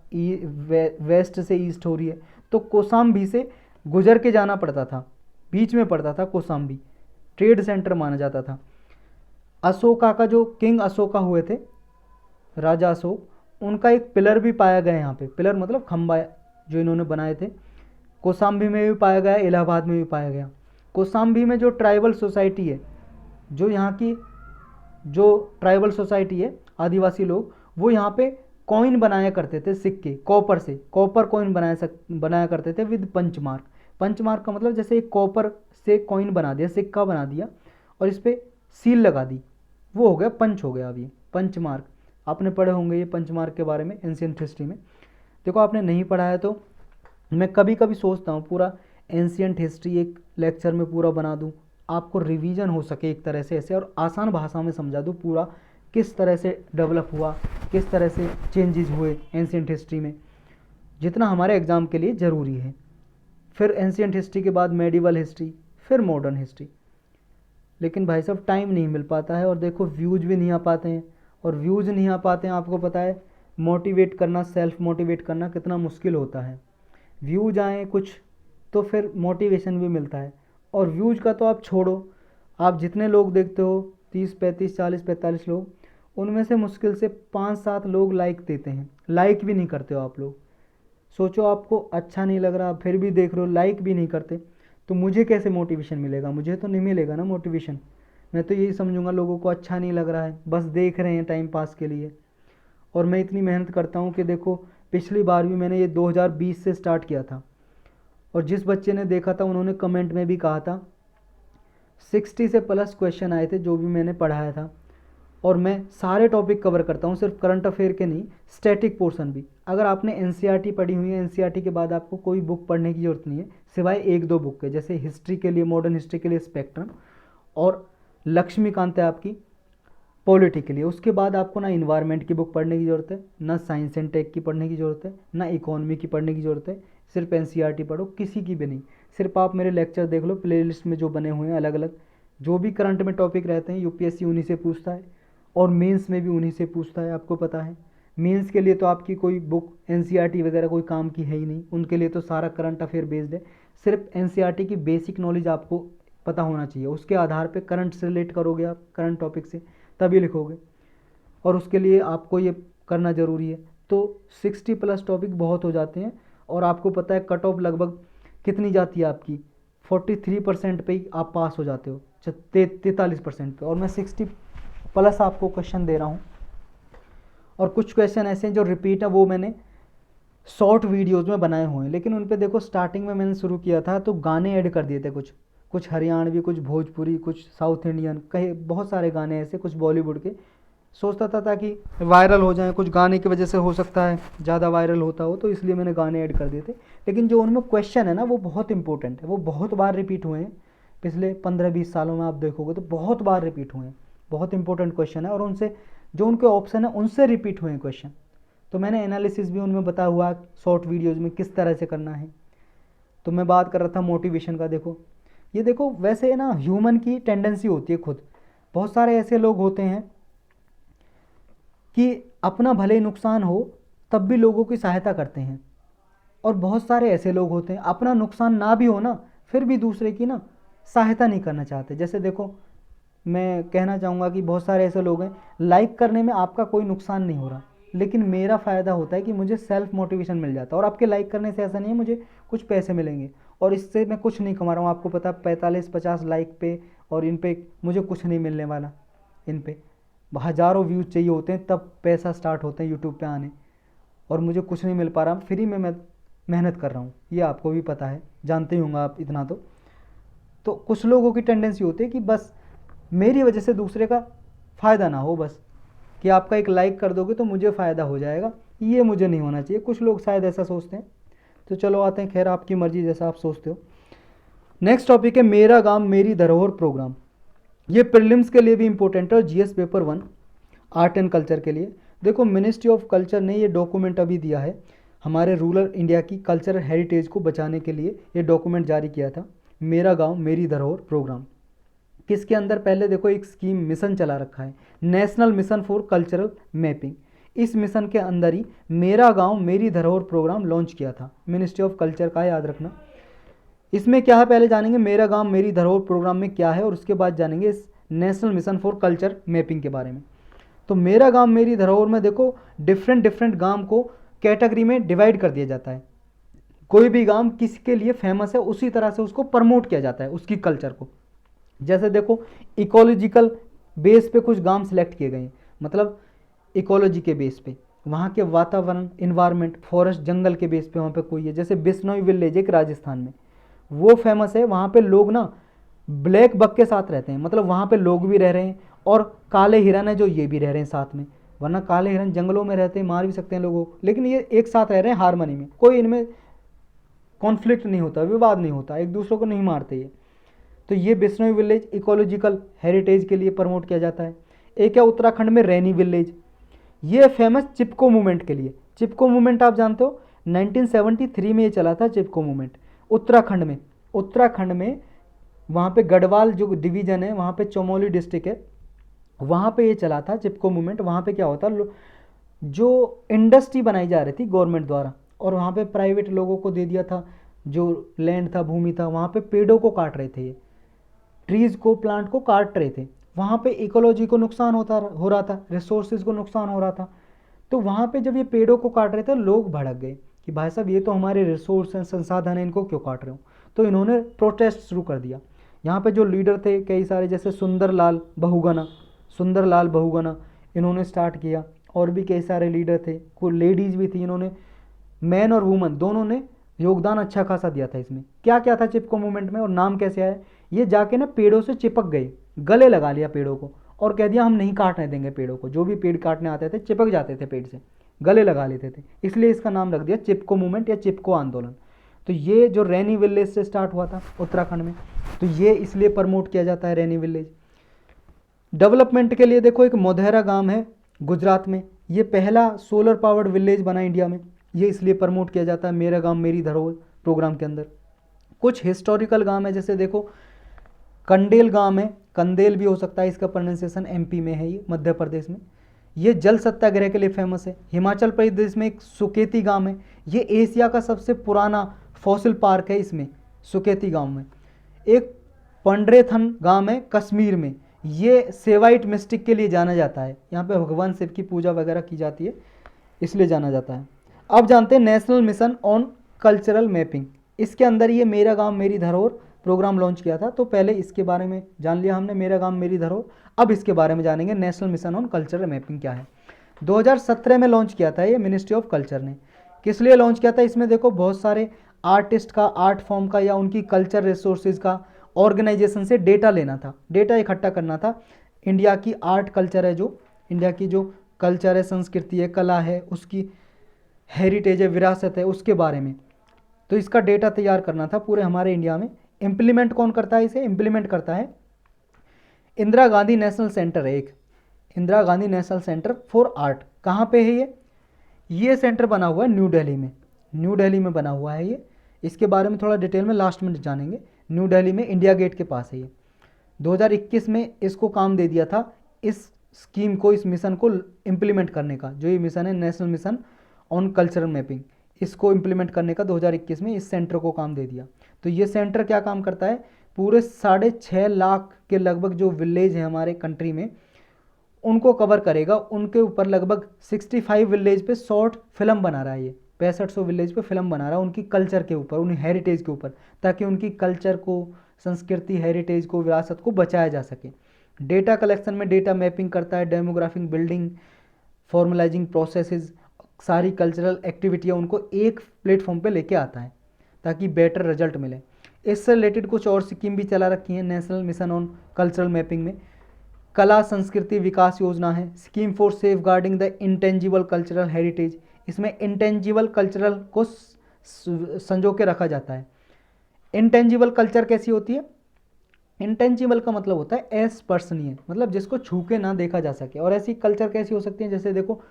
वेस्ट से ईस्ट हो रही है, तो कौसाम्बी से गुजर के जाना पड़ता था, बीच में पड़ता था कौसाम्बी, ट्रेड सेंटर माना जाता था। अशोका का जो किंग अशोका हुए थे, राजा अशोक, उनका एक पिलर भी पाया गया यहाँ पे, पिलर मतलब खंबा जो इन्होंने बनाए थे, कौसाम्बी में भी पाया गया, इलाहाबाद में भी पाया गया। कौसाम्बी में जो ट्राइबल सोसाइटी है, जो यहाँ की जो ट्राइबल सोसाइटी है, आदिवासी लोग, वो यहाँ पे कॉइन बनाया करते थे, सिक्के, कॉपर से, कॉपर कॉइन बनाया करते थे विद पंचमार्क। पंचमार्क का मतलब जैसे एक कॉपर से कॉइन बना दिया, सिक्का बना दिया, और इस पर सील लगा दी, वो हो गया पंच, हो गया। अब ये पंचमार्क आपने पढ़े होंगे, ये पंचमार्क के बारे में एंशियंट हिस्ट्री में। देखो आपने नहीं पढ़ा है तो मैं कभी कभी सोचता हूँ पूरा एंशियंट हिस्ट्री एक लेक्चर में पूरा बना दूँ, आपको रिवीजन हो सके एक तरह से ऐसे, और आसान भाषा में समझा दूँ पूरा किस तरह से डेवलप हुआ, किस तरह से चेंजेस हुए एंशियंट हिस्ट्री में, जितना हमारे एग्ज़ाम के लिए ज़रूरी है। फिर एंशियंट हिस्ट्री के बाद मेडिवल हिस्ट्री, फिर मॉडर्न हिस्ट्री। लेकिन भाई साहब टाइम नहीं मिल पाता है, और देखो व्यूज़ भी नहीं आ पाते हैं, और व्यूज़ नहीं आ पाते हैं, आपको पता है मोटिवेट करना, सेल्फ मोटिवेट करना कितना मुश्किल होता है। व्यूज़ आएँ कुछ तो फिर मोटिवेशन भी मिलता है, और व्यूज़ का तो आप छोड़ो, आप जितने लोग देखते हो 30 35 40 45 लोग, उनमें से मुश्किल से 5-7 लोग लाइक देते हैं, लाइक भी नहीं करते हो आप लोग। सोचो आपको अच्छा नहीं लग रहा फिर भी देख रहे हो, लाइक भी नहीं करते, तो मुझे कैसे मोटिवेशन मिलेगा? मुझे तो नहीं मिलेगा ना मोटिवेशन। मैं तो यही समझूंगा लोगों को अच्छा नहीं लग रहा है, बस देख रहे हैं टाइम पास के लिए। और मैं इतनी मेहनत करता हूँ कि देखो पिछली बार भी मैंने ये 2020 से स्टार्ट किया था, और जिस बच्चे ने देखा था उन्होंने कमेंट में भी कहा था 60 से प्लस क्वेश्चन आए थे जो भी मैंने पढ़ाया था। और मैं सारे टॉपिक कवर करता हूँ, सिर्फ करंट अफेयर के नहीं, स्टैटिक पोर्शन भी। अगर आपने एनसीईआरटी पढ़ी हुई है, एनसीईआरटी के बाद आपको कोई बुक पढ़ने की ज़रूरत नहीं है सिवाय 1-2 बुक के, जैसे हिस्ट्री के लिए, मॉडर्न हिस्ट्री के लिए स्पेक्ट्रम, और लक्ष्मीकांत है आपकी पॉलिटी के लिए। उसके बाद आपको ना इन्वायरमेंट की बुक पढ़ने की ज़रूरत है, ना साइंस एंड टेक की पढ़ने की ज़रूरत है, ना इकोनॉमी की पढ़ने की ज़रूरत है। सिर्फ एनसीईआरटी पढ़ो, किसी की भी नहीं। सिर्फ आप मेरे लेक्चर देख लो, प्लेलिस्ट में जो बने हुए हैं अलग अलग, जो भी करंट में टॉपिक रहते हैं यूपीएससी उन्हीं से पूछता है, और मेंस में भी उन्हीं से पूछता है, आपको पता है। मेंस के लिए तो आपकी कोई बुक एनसीईआरटी वगैरह कोई काम की है ही नहीं, उनके लिए तो सारा करंट अफेयर बेस्ड है। सिर्फ एनसीईआरटी की बेसिक नॉलेज आपको पता होना चाहिए, उसके आधार पे करंट से रिलेट करोगे आप, करंट टॉपिक से, तभी लिखोगे, और उसके लिए आपको ये करना ज़रूरी है। तो 60 प्लस टॉपिक बहुत हो जाते हैं, और आपको पता है कट ऑफ लगभग कितनी जाती है आपकी, 43% पे ही आप पास हो जाते हो, 43% पे, और मैं 60 प्लस आपको क्वेश्चन दे रहा हूँ। और कुछ क्वेश्चन ऐसे हैं जो रिपीट है, वो मैंने शॉर्ट वीडियोस में बनाए हुए हैं, लेकिन उन पे देखो स्टार्टिंग में मैंने शुरू किया था तो गाने ऐड कर दिए थे, कुछ कुछ हरियाणवी, कुछ भोजपुरी, कुछ साउथ इंडियन, कहे बहुत सारे गाने ऐसे, कुछ बॉलीवुड के। सोचता था ताकि वायरल हो जाए, कुछ गाने की वजह से हो सकता है ज़्यादा वायरल होता हो, तो इसलिए मैंने गाने ऐड कर दिए थे। लेकिन जो उनमें क्वेश्चन है ना वो बहुत इंपॉर्टेंट है, वो बहुत बार रिपीट हुए हैं, पिछले 15-20 सालों में आप देखोगे तो बहुत बार रिपीट हुए हैं, बहुत इंपॉर्टेंट क्वेश्चन है, और उनसे जो उनके ऑप्शन है उनसे रिपीट हुए हैं क्वेश्चन। तो मैंने एनालिसिस भी उनमें बताया हुआ शॉर्ट वीडियोज़ में किस तरह से करना है। तो मैं बात कर रहा था मोटिवेशन का। देखो ये देखो, वैसे ना ह्यूमन की टेंडेंसी होती है खुद, बहुत सारे ऐसे लोग होते हैं कि अपना भले ही नुकसान हो तब भी लोगों की सहायता करते हैं, और बहुत सारे ऐसे लोग होते हैं अपना नुकसान ना भी हो ना फिर भी दूसरे की ना सहायता नहीं करना चाहते। जैसे देखो मैं कहना चाहूँगा कि बहुत सारे ऐसे लोग हैं, लाइक करने में आपका कोई नुकसान नहीं हो रहा, लेकिन मेरा फ़ायदा होता है कि मुझे सेल्फ मोटिवेशन मिल जाता है। और आपके लाइक करने से ऐसा नहीं है मुझे कुछ पैसे मिलेंगे, और इससे मैं कुछ नहीं कमा रहा हूँ, आपको पता 45-50 लाइक पे और इन पे मुझे कुछ नहीं मिलने वाला। इन पे हज़ारों व्यूज़ चाहिए होते हैं तब पैसा स्टार्ट होते हैं यूट्यूब पे आने, और मुझे कुछ नहीं मिल पा रहा, फ्री में मैं मेहनत कर रहा हूँ, ये आपको भी पता है, जानते ही होंगे आप इतना। तो कुछ लोगों की टेंडेंसी होती है कि बस मेरी वजह से दूसरे का फ़ायदा ना हो, बस कि आपका एक लाइक कर दोगे तो मुझे फ़ायदा हो जाएगा, ये मुझे नहीं होना चाहिए। कुछ लोग शायद ऐसा सोचते हैं। तो चलो आते हैं, खैर आपकी मर्ज़ी जैसा आप सोचते हो। नेक्स्ट टॉपिक है मेरा गांव मेरी धरोहर प्रोग्राम। ये प्रीलिम्स के लिए भी इंपॉर्टेंट है, और GS paper 1 art and culture के लिए। देखो मिनिस्ट्री ऑफ कल्चर ने ये डॉक्यूमेंट अभी दिया है, हमारे रूरल इंडिया की कल्चरल हेरिटेज को बचाने के लिए ये डॉक्यूमेंट जारी किया था, मेरा गांव मेरी धरोहर प्रोग्राम। किसके अंदर, पहले देखो एक स्कीम मिशन चला रखा है, national mission for cultural mapping. इस मिशन के अंदर ही मेरा गांव मेरी धरोहर प्रोग्राम लॉन्च किया था, मिनिस्ट्री ऑफ कल्चर का, याद रखना। इसमें क्या है पहले जानेंगे मेरा गांव मेरी धरोहर प्रोग्राम में क्या है, और उसके बाद जानेंगे इस national mission for culture mapping के बारे में। तो मेरा गांव मेरी धरोहर में देखो डिफरेंट गांव को कैटेगरी में डिवाइड कर दिया जाता है। कोई भी गांव किसके लिए फेमस है उसी तरह से उसको प्रमोट किया जाता है, उसकी कल्चर को। जैसे देखो इकोलॉजिकल बेस पे कुछ गांव सेलेक्ट किए गए हैं, मतलब इकोलॉजी के बेस पे, वहाँ के वातावरण, इन्वायरमेंट, फॉरेस्ट, जंगल के बेस पे वहाँ पे कोई है। जैसे बिश्नोई विलेज एक राजस्थान में, वो फेमस है, वहाँ पे लोग ना ब्लैक बक के साथ रहते हैं, मतलब वहाँ पे लोग भी रह रहे हैं और काले हिरन है जो ये भी रह रहे हैं साथ में, वरना काले हिरन जंगलों में रहते हैं, मार भी सकते हैं लोगों को, लेकिन ये एक साथ रह रहे हैं हारमोनी में, कोई इनमें कॉन्फ्लिक्ट नहीं होता, विवाद नहीं होता, एक दूसरे को नहीं मारते ये। तो ये बिश्नोई विलेज इकोलॉजिकल हेरिटेज के लिए प्रमोट किया जाता है। एक है उत्तराखंड में रैनी विलेज, ये फेमस चिपको मूवमेंट के लिए। चिपको मूवमेंट आप जानते हो 1973 में ये चला था चिपको मूवमेंट उत्तराखंड में। उत्तराखंड में वहाँ पे गढ़वाल जो डिवीज़न है, वहाँ पे चमोली डिस्ट्रिक्ट है, वहाँ पे ये चला था चिपको मूवमेंट। वहाँ पे क्या होता, जो इंडस्ट्री बनाई जा रही थी गवर्नमेंट द्वारा, और वहाँ पे प्राइवेट लोगों को दे दिया था जो लैंड था, भूमि था, वहाँ पे पेड़ों को काट रहे थे, ये ट्रीज़ को, प्लांट को काट रहे थे। वहाँ पे इकोलॉजी को नुकसान हो रहा था, रिसोर्सेज को नुकसान हो रहा था। तो वहाँ पे जब ये पेड़ों को काट रहे थे, लोग भड़क गए कि भाई साहब ये तो हमारे रिसोर्स हैं, संसाधन हैं, इनको क्यों काट रहे हो। तो इन्होंने प्रोटेस्ट शुरू कर दिया। यहाँ पे जो लीडर थे कई सारे, जैसे सुंदरलाल बहुगुणा इन्होंने स्टार्ट किया, और भी कई सारे लीडर थे, कोई लेडीज़ भी थी, इन्होंने मैन और वुमन दोनों ने योगदान अच्छा खासा दिया था इसमें। क्या क्या था चिपको मूवमेंट में और नाम कैसे आया, ये जाके ना पेड़ों से चिपक गए, गले लगा लिया पेड़ों को, और कह दिया हम नहीं काटने देंगे पेड़ों को। जो भी पेड़ काटने आते थे चिपक जाते थे पेड़ से, गले लगा लेते थे, इसलिए इसका नाम रख दिया चिपको मूवमेंट या चिपको आंदोलन। तो ये जो रैनी विलेज से स्टार्ट हुआ था उत्तराखंड में, तो ये इसलिए प्रमोट किया जाता है रैनी विलेज। डेवलपमेंट के लिए देखो, एक मोधेरा गांव है गुजरात में, ये पहला सोलर पावर्ड विलेज बना इंडिया में, ये इसलिए प्रमोट किया जाता है मेरा गांव मेरी धरोहर प्रोग्राम के अंदर। कुछ हिस्टोरिकल गांव है, जैसे देखो कंडेल गांव है, कंदेल भी हो सकता है, इसका प्रोनाउंसिएशन एमपी में है, ये मध्य प्रदेश में, ये जल सत्याग्रह के लिए फेमस है। हिमाचल प्रदेश में एक सुकेती गांव है, ये एशिया का सबसे पुराना फॉसिल पार्क है इसमें, सुकेती गांव में। एक पंड्रेथन गांव है कश्मीर में, ये सेवाइट मिस्टिक के लिए जाना जाता है, यहाँ पे भगवान शिव की पूजा वगैरह की जाती है, इसलिए जाना जाता है। अब जानते हैं national mission on cultural mapping, इसके अंदर ये मेरा गांव मेरी धरोहर प्रोग्राम लॉन्च किया था। तो पहले इसके बारे में जान लिया हमने, मेरा गांव मेरी धरोहर। अब इसके बारे में जानेंगे national mission on cultural mapping क्या है। 2017 में लॉन्च किया था ये मिनिस्ट्री ऑफ कल्चर ने। किस लिए लॉन्च किया था, इसमें देखो बहुत सारे आर्टिस्ट का, आर्ट फॉर्म का, या उनकी कल्चर रिसोर्सेज का ऑर्गेनाइजेशन से डेटा लेना था, डेटा इकट्ठा करना था। इंडिया की आर्ट कल्चर है, जो इंडिया की जो कल्चर है, संस्कृति है, कला है, उसकी हेरिटेज है, विरासत है, उसके बारे में। तो इसका डेटा तैयार करना था पूरे हमारे इंडिया में। इम्प्लीमेंट कौन करता है इसे, इम्प्लीमेंट करता है इंदिरा गांधी नेशनल सेंटर है एक, Indira Gandhi national centre for art. कहाँ पे है ये सेंटर बना हुआ है न्यू दिल्ली में, न्यू दिल्ली में बना हुआ है ये। इसके बारे में थोड़ा डिटेल में लास्ट में जानेंगे। न्यू दिल्ली में इंडिया गेट के पास है ये। 2021 में इसको काम दे दिया था, इस स्कीम को, इस मिशन को इम्प्लीमेंट करने का। जो ये मिशन है national mission on cultural mapping, इसको इम्प्लीमेंट करने का 2021 में इस सेंटर को काम दे दिया। तो ये सेंटर क्या काम करता है, पूरे 6.5 लाख के लगभग जो विलेज है हमारे कंट्री में, उनको कवर करेगा। उनके ऊपर लगभग 65 विलेज पे शॉर्ट फिल्म बना रहा है ये, 6500 विलेज पे फिल्म बना रहा है उनकी कल्चर के ऊपर, उन हेरिटेज के ऊपर, ताकि उनकी कल्चर को, संस्कृति, हेरिटेज को, विरासत को बचाया जा सके। डेटा कलेक्शन में डेटा मैपिंग करता है, डेमोग्राफिक बिल्डिंग, फॉर्मलाइजिंग प्रोसेसेस, सारी कल्चरल एक्टिविटियाँ उनको एक प्लेटफॉर्म पे लेके आता है ताकि बेटर रिजल्ट मिले। इससे रिलेटेड कुछ और स्कीम भी चला रखी है national mission on cultural mapping में। कला संस्कृति विकास योजना है, scheme for safeguarding the intangible cultural heritage. इसमें इंटेंजिबल कल्चरल को संजो के रखा जाता है। इंटेंजिबल कल्चर कैसी होती है, इंटेंजिबल का मतलब होता है अस्पर्शनीय, मतलब जिसको छू के ना देखा जा सके। और ऐसी कल्चर कैसी हो सकती है, जैसे देखो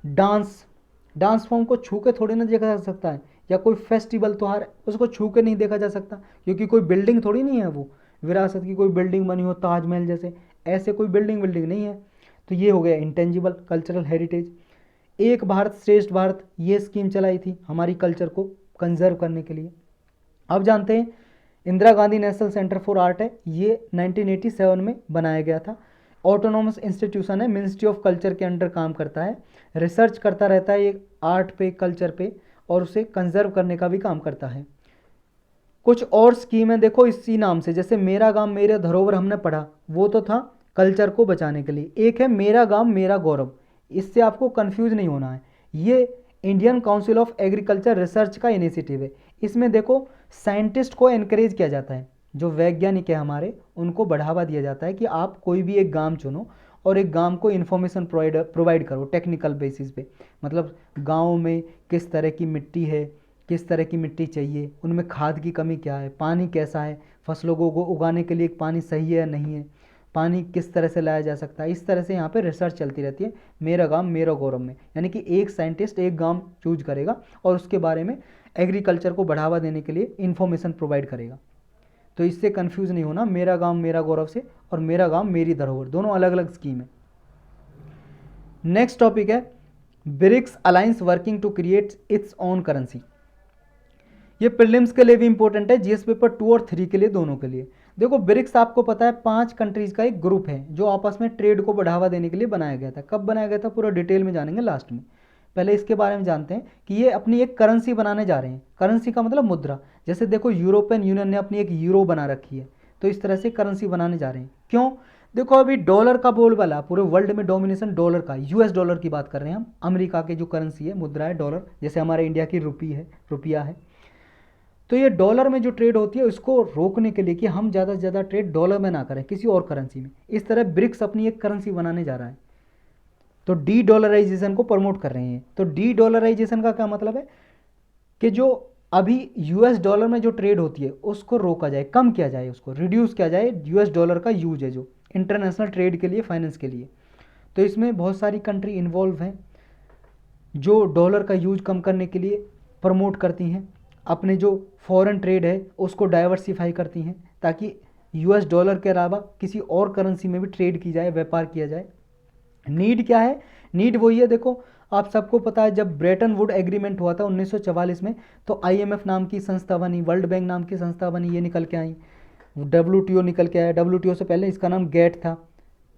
डांस फॉर्म को छू के थोड़ी ना देखा जा सकता है, या कोई फेस्टिवल त्यौहार, उसको छू के नहीं देखा जा सकता, क्योंकि कोई बिल्डिंग थोड़ी नहीं है वो, विरासत की कोई बिल्डिंग बनी हो ताजमहल जैसे, ऐसे कोई बिल्डिंग नहीं है। तो ये हो गया इंटेंजिबल कल्चरल हेरिटेज। एक भारत श्रेष्ठ भारत, ये स्कीम चलाई थी हमारी कल्चर को कंजर्व करने के लिए। अब जानते हैं Indira Gandhi national centre for art है, ये 1987 में बनाया गया था। ऑटोनॉमस इंस्टीट्यूशन है, मिनिस्ट्री ऑफ कल्चर के अंडर काम करता है, रिसर्च करता रहता है ये आर्ट पे, कल्चर पे, और उसे कंजर्व करने का भी काम करता है। कुछ और स्कीम है देखो इसी नाम से, जैसे मेरा गांव मेरा धरोहर हमने पढ़ा, वो तो था कल्चर को बचाने के लिए। एक है मेरा गांव मेरा गौरव, इससे आपको कंफ्यूज नहीं होना है, ये Indian council of agriculture research का इनिशिएटिव है। इसमें देखो साइंटिस्ट को एनकरेज किया जाता है, जो वैज्ञानिक है हमारे, उनको बढ़ावा दिया जाता है कि आप कोई भी एक गांव चुनो और एक गांव को इन्फॉर्मेशन प्रोवाइड करो टेक्निकल बेसिस पे। मतलब गांव में किस तरह की मिट्टी है, किस तरह की मिट्टी चाहिए, उनमें खाद की कमी क्या है, पानी कैसा है, फसलों को उगाने के लिए पानी सही है या नहीं है, पानी किस तरह से लाया जा सकता है। इस तरह से यहाँ पे रिसर्च चलती रहती है मेरा गांव मेरा गौरव में। यानी कि एक साइंटिस्ट एक गांव चूज करेगा और उसके बारे में एग्रीकल्चर को बढ़ावा देने के लिए इन्फॉर्मेशन प्रोवाइड करेगा। तो इससे कंफ्यूज नहीं होना मेरा गांव मेरा गौरव से और मेरा गांव मेरी धरोहर, दोनों अलग अलग स्कीम है। नेक्स्ट टॉपिक है BRICS alliance working to create its own currency. ये प्रीलिम्स के लिए भी इंपॉर्टेंट है, जीएस पेपर 2 और 3 के लिए, दोनों के लिए। देखो ब्रिक्स आपको पता है 5 कंट्रीज का एक ग्रुप है जो आपस में ट्रेड को बढ़ावा देने के लिए बनाया गया था। कब बनाया गया था पूरा डिटेल में जानेंगे लास्ट में, पहले इसके बारे में जानते हैं कि ये अपनी एक करेंसी बनाने जा रहे हैं। करेंसी का मतलब मुद्रा, जैसे देखो यूरोपियन यूनियन ने अपनी एक यूरो बना रखी है, तो इस तरह से करेंसी बनाने जा रहे हैं। क्यों? देखो अभी डॉलर का बोलबाला, पूरे वर्ल्ड में डोमिनेशन डॉलर का, यूएस डॉलर की बात कर रहे हैं हम। अमेरिका के जो करेंसी है, मुद्रा है डॉलर, जैसे हमारे इंडिया की रुपया है। तो ये डॉलर में जो ट्रेड होती है उसको रोकने के लिए कि हम ज़्यादा से ज़्यादा ट्रेड डॉलर में ना करें, किसी और करेंसी में, इस तरह ब्रिक्स अपनी एक करेंसी बनाने जा रहा है। तो डी डॉलराइजेशन को प्रमोट कर रहे हैं। तो डी डॉलराइजेशन का क्या मतलब है कि जो अभी यूएस डॉलर में जो ट्रेड होती है उसको रोका जाए, कम किया जाए, उसको रिड्यूस किया जाए। यूएस डॉलर का यूज है जो इंटरनेशनल ट्रेड के लिए, फाइनेंस के लिए। तो इसमें बहुत सारी कंट्री इन्वॉल्व हैं जो डॉलर का यूज कम करने के लिए प्रमोट करती हैं, अपने जो फॉरेन ट्रेड है उसको डाइवर्सिफाई करती हैं, ताकि यूएस डॉलर के अलावा किसी और करेंसी में भी ट्रेड की जाए, व्यापार किया जाए। नीड क्या है? नीड वही है, देखो आप सबको पता है जब ब्रेटन वुड एग्रीमेंट हुआ था 1944 में, तो आईएमएफ नाम की संस्था बनी, वर्ल्ड बैंक नाम की संस्था बनी, ये निकल के आई। डब्ल्यूटीओ निकल के आया, डब्ल्यूटीओ से पहले इसका नाम गेट था,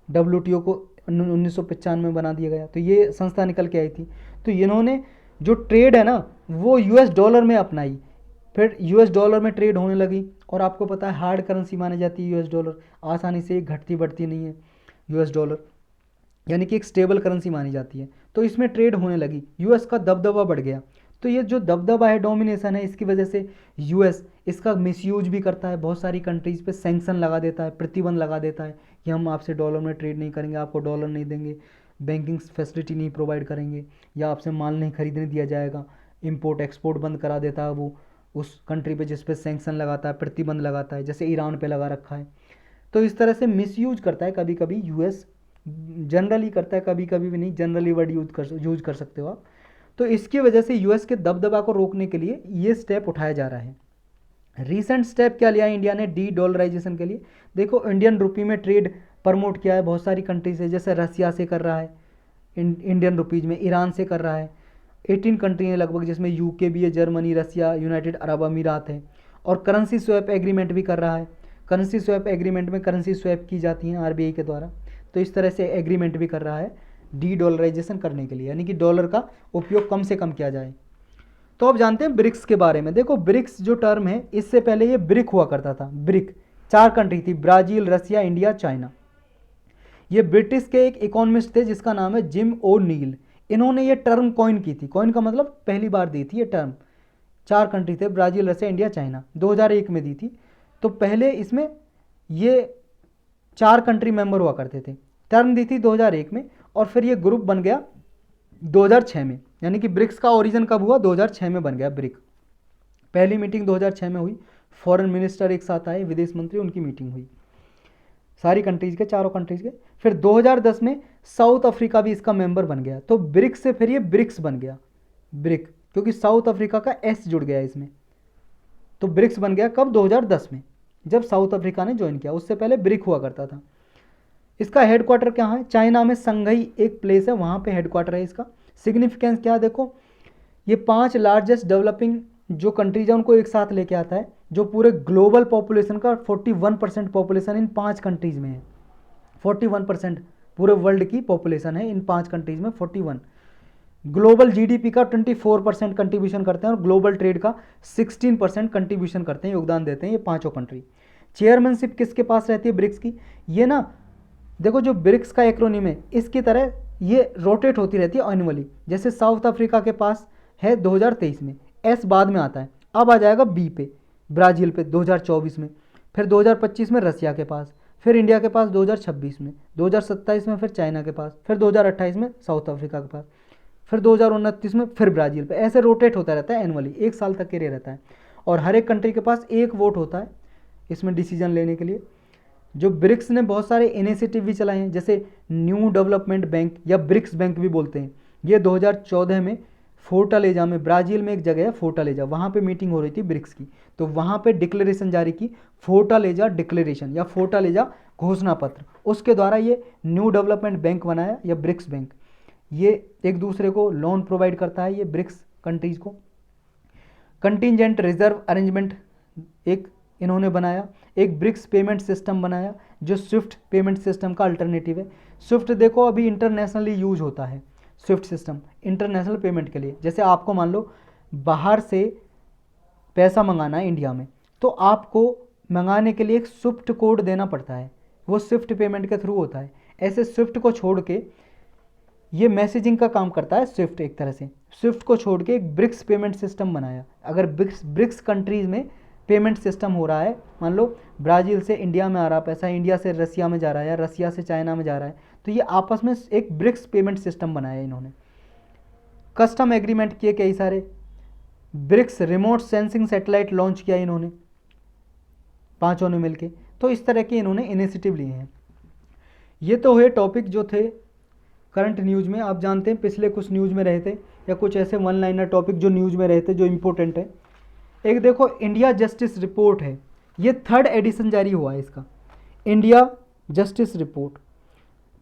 डब्ल्यूटीओ को 1995 में बना दिया गया। तो ये संस्था निकल के आई थी। तो इन्होंने जो ट्रेड है ना वो यूएस डॉलर में अपनाई, फिर यूएस डॉलर में ट्रेड होने लगी। और आपको पता है हार्ड करेंसी मानी जाती है यूएस डॉलर, आसानी से घटती बढ़ती नहीं है यूएस डॉलर, यानी कि एक स्टेबल करेंसी मानी जाती है। तो इसमें ट्रेड होने लगी, यूएस का दबदबा बढ़ गया। तो ये जो दबदबा है, डोमिनेशन है, इसकी वजह से यूएस इसका मिसयूज भी करता है, बहुत सारी कंट्रीज़ पे सैंक्शन लगा देता है, प्रतिबंध लगा देता है कि हम आपसे डॉलर में ट्रेड नहीं करेंगे, आपको डॉलर नहीं देंगे, बैंकिंग फैसिलिटी नहीं प्रोवाइड करेंगे, या आपसे माल नहीं खरीदने दिया जाएगा। इंपोर्ट एक्सपोर्ट बंद करा देता है वो उस कंट्री पे जिस पे सैंक्शन लगाता है, प्रतिबंध लगाता है, जैसे ईरान पे लगा रखा है। तो इस तरह से मिसयूज करता है कभी कभी यूएस, जनरली करता है, कभी कभी भी नहीं, जनरली वर्ड यूज कर सकते हो आप। तो इसकी वजह से यूएस के दबदबा को रोकने के लिए ये स्टेप उठाया जा रहा है। रीसेंट स्टेप क्या लिया इंडिया ने डी डॉलराइजेशन के लिए? देखो इंडियन रुपी में ट्रेड प्रमोट किया है बहुत सारी कंट्री से, जैसे रसिया से कर रहा है इंडियन रुपीज़ में, ईरान से कर रहा है, 18 कंट्री हैं लगभग, जिसमें यूके भी है, जर्मनी, रसिया, यूनाइटेड अरब अमीरात है। और करेंसी स्वैप एग्रीमेंट भी कर रहा है। करेंसी स्वैप एग्रीमेंट में करेंसी स्वैप की जाती हैं आरबीआई के द्वारा। तो इस तरह से एग्रीमेंट भी कर रहा है डी डॉलराइजेशन करने के लिए, यानी कि डॉलर का उपयोग कम से कम किया जाए। तो अब जानते हैं ब्रिक्स के बारे में। देखो ब्रिक्स जो टर्म है, इससे पहले ये ब्रिक हुआ करता था। ब्रिक 4 कंट्री थी, ब्राज़ील, रसिया, इंडिया, चाइना। ये ब्रिटिश के एक इकोनॉमिस्ट थे जिसका नाम है जिम ओ नील, इन्होंने ये टर्म कॉइन की थी। कॉइन का मतलब पहली बार दी थी ये टर्म। 4 कंट्री थे, ब्राज़ील, रसिया, इंडिया, चाइना, 2001 में दी थी। तो पहले इसमें ये 4 कंट्री मेंबर हुआ करते थे, टर्म दी थी 2001 में, और फिर ये ग्रुप बन गया 2006 में। यानी कि ब्रिक्स का ओरिजिन कब हुआ? 2006 में बन गया ब्रिक। पहली मीटिंग 2006 में हुई, फॉरेन मिनिस्टर एक साथ आए, विदेश मंत्री, उनकी मीटिंग हुई सारी कंट्रीज के, चारों कंट्रीज के। फिर 2010 में साउथ अफ्रीका भी इसका मेंबर बन गया। तो ब्रिक्स से फिर ये ब्रिक्स बन गया, ब्रिक, क्योंकि साउथ अफ्रीका का एस जुड़ गया इसमें। तो ब्रिक्स बन गया कब? 2010 में, जब साउथ अफ्रीका ने ज्वाइन किया। उससे पहले ब्रिक हुआ करता था। इसका हेडक्वार्टर क्या है? चाइना में संघई एक प्लेस है, वहाँ पे हेडक्वार्टर है इसका। सिग्निफिकेंस क्या? देखो ये 5 लार्जेस्ट डेवलपिंग जो कंट्रीज है उनको एक साथ लेके आता है, जो पूरे ग्लोबल पॉपुलेशन का 41% पॉपुलेशन इन 5 कंट्रीज में है। 41% पूरे वर्ल्ड की पॉपुलेशन है इन 5 कंट्रीज में, 41। ग्लोबल जीडीपी का 24% कंट्रीब्यूशन करते हैं, और ग्लोबल ट्रेड का 16% कंट्रीब्यूशन करते हैं, योगदान देते हैं ये 5 कंट्री। चेयरमैनशिप किसके पास रहती है ब्रिक्स की? ये ना देखो जो ब्रिक्स का एक्रोनिम है इसकी तरह ये रोटेट होती रहती है एनुअली। जैसे साउथ अफ्रीका के पास है 2023 में, एस बाद में आता है, अब आ जाएगा बी पे, ब्राज़ील पे 2024 में, फिर 2025 में रसिया के पास, फिर इंडिया के पास 2026 में, 2027 में फिर चाइना के पास, फिर 2028 में साउथ अफ्रीका के पास, फिर 2029 में फिर ब्राज़ील पे। ऐसे रोटेट होता रहता है एनुअली, 1 साल तक के लिए रहता है। और हर एक कंट्री के पास एक वोट होता है इसमें डिसीजन लेने के लिए। जो ब्रिक्स ने बहुत सारे इनिशिएटिव भी चलाए हैं, जैसे न्यू डेवलपमेंट बैंक या ब्रिक्स बैंक भी बोलते हैं, ये 2014 में फोर्टालेजा में, ब्राज़ील में एक जगह है फोर्टालेजा, वहाँ पे मीटिंग हो रही थी ब्रिक्स की, तो वहाँ पे डिक्लेरेशन जारी की, फोर्टालेजा डिक्लेरेशन या फोर्टालेजा घोषणा पत्र, उसके द्वारा ये न्यू डेवलपमेंट बैंक बनाया या ब्रिक्स बैंक। ये एक दूसरे को लोन प्रोवाइड करता है ये ब्रिक्स कंट्रीज़ को। कंटिजेंट रिजर्व अरेंजमेंट एक इन्होंने बनाया, एक ब्रिक्स पेमेंट सिस्टम बनाया जो स्विफ्ट पेमेंट सिस्टम का अल्टरनेटिव है। स्विफ्ट देखो अभी इंटरनेशनली यूज होता है, स्विफ्ट सिस्टम इंटरनेशनल पेमेंट के लिए। जैसे आपको मान लो बाहर से पैसा मंगाना है इंडिया में, तो आपको मंगाने के लिए एक स्विफ्ट कोड देना पड़ता है, वो स्विफ्ट पेमेंट के थ्रू होता है। ऐसे स्विफ्ट को छोड़ के ये मैसेजिंग का काम करता है स्विफ्ट, एक तरह से स्विफ्ट को छोड़ के एक ब्रिक्स पेमेंट सिस्टम बनाया। अगर ब्रिक्स कंट्रीज़ में पेमेंट सिस्टम हो रहा है, मान लो ब्राज़ील से इंडिया में आ रहा पैसा, इंडिया से रसिया में जा रहा है या रसिया से चाइना में जा रहा है, तो ये आपस में एक ब्रिक्स पेमेंट सिस्टम बनाया इन्होंने। कस्टम एग्रीमेंट किए कई सारे, BRICS remote sensing satellite launch किया इन्होंने पांचों ने मिलके। तो इस तरह के इन्होंने इनिशिएटिव लिए हैं। ये तो हुए टॉपिक जो थे करंट न्यूज़ में। आप जानते हैं पिछले कुछ न्यूज़ में रहे थे या कुछ ऐसे वन लाइनर टॉपिक जो न्यूज़ में रहे थे जो इम्पोर्टेंट है। एक देखो इंडिया जस्टिस रिपोर्ट है, ये 3rd एडिशन जारी हुआ है इसका, इंडिया जस्टिस रिपोर्ट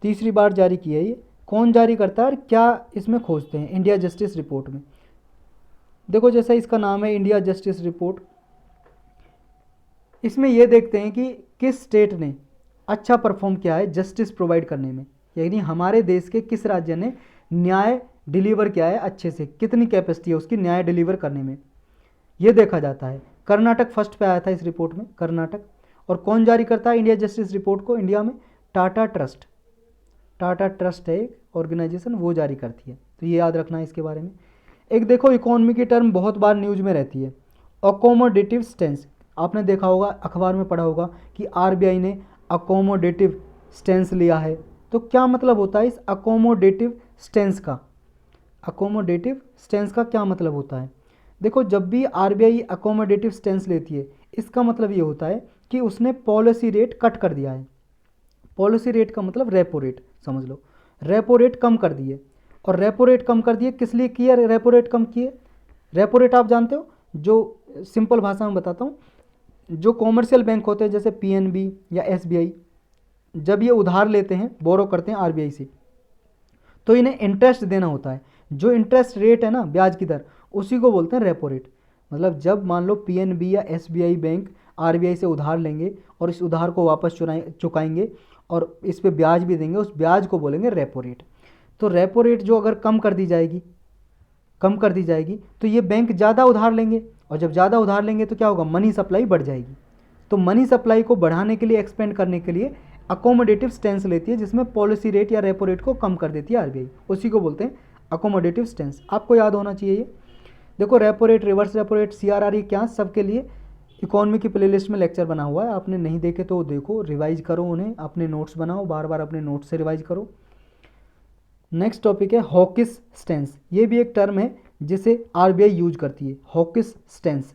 3री बार जारी किया है। ये कौन जारी करता है और क्या इसमें खोजते हैं इंडिया जस्टिस रिपोर्ट में? देखो जैसा इसका नाम है इंडिया जस्टिस रिपोर्ट, इसमें ये देखते हैं कि किस स्टेट ने अच्छा परफॉर्म किया है जस्टिस प्रोवाइड करने में, यानी हमारे देश के किस राज्य ने न्याय डिलीवर किया है अच्छे से, कितनी कैपेसिटी है उसकी न्याय डिलीवर करने में, ये देखा जाता है। कर्नाटक फर्स्ट पे आया था इस रिपोर्ट में, कर्नाटक। और कौन जारी करता है इंडिया जस्टिस रिपोर्ट को इंडिया में? टाटा ट्रस्ट, टाटा ट्रस्ट है एक ऑर्गेनाइजेशन, वो जारी करती है, तो ये याद रखना है इसके बारे में। एक देखो इकोनॉमी की टर्म बहुत बार न्यूज़ में रहती है, अकोमोडेटिव स्टेंस। आपने देखा होगा, अखबार में पढ़ा होगा कि आरबीआई ने अकोमोडेटिव स्टेंस लिया है। तो क्या मतलब होता है इस अकोमोडेटिव स्टेंस का? अकोमोडेटिव स्टेंस का क्या मतलब होता है? देखो जब भी आरबीआई अकोमोडेटिव स्टेंस लेती है, इसका मतलब ये होता है कि उसने पॉलिसी रेट कट कर दिया है। पॉलिसी रेट का मतलब रेपो रेट समझ लो, रेपो रेट कम कर दिए। और रेपो रेट कम कर दिए किस लिए किया? रेपो रेट कम किए, रेपो रेट आप जानते हो, जो सिंपल भाषा में बताता हूँ, जो कॉमर्शियल बैंक होते हैं जैसे पीएनबी या एसबीआई, जब ये उधार लेते हैं, बोरो करते हैं आरबीआई से, तो इन्हें इंटरेस्ट देना होता है। जो इंटरेस्ट रेट है ना, ब्याज की दर, उसी को बोलते हैं रेपो रेट। मतलब जब मान लो पीएनबी या एसबीआई बैंक आरबीआई से उधार लेंगे और इस उधार को वापस चुकाएंगे और इस पे ब्याज भी देंगे, उस ब्याज को बोलेंगे रेपो रेट। तो रेपो रेट जो अगर कम कर दी जाएगी तो ये बैंक ज़्यादा उधार लेंगे, और जब ज़्यादा उधार लेंगे तो क्या होगा? मनी सप्लाई बढ़ जाएगी। तो मनी सप्लाई को बढ़ाने के लिए, एक्सपेंड करने के लिए अकोमोडेटिव स्टेंस लेती है, जिसमें पॉलिसी रेट या रेपो रेट को कम कर देती है आरबीआई, उसी को बोलते हैं अकोमोडेटिव स्टेंस। आपको याद होना चाहिए ये। देखो repo rate, reverse repo rate, CRR, क्या सबके लिए इकोनॉमी की प्लेलिस्ट में लेक्चर बना हुआ है, आपने नहीं देखे तो देखो, रिवाइज करो उन्हें, अपने नोट्स बनाओ, बार बार अपने नोट्स से रिवाइज करो। नेक्स्ट टॉपिक है हॉकिस स्टेंस। ये भी एक टर्म है जिसे आरबीआई यूज करती है, हॉकिस स्टेंस।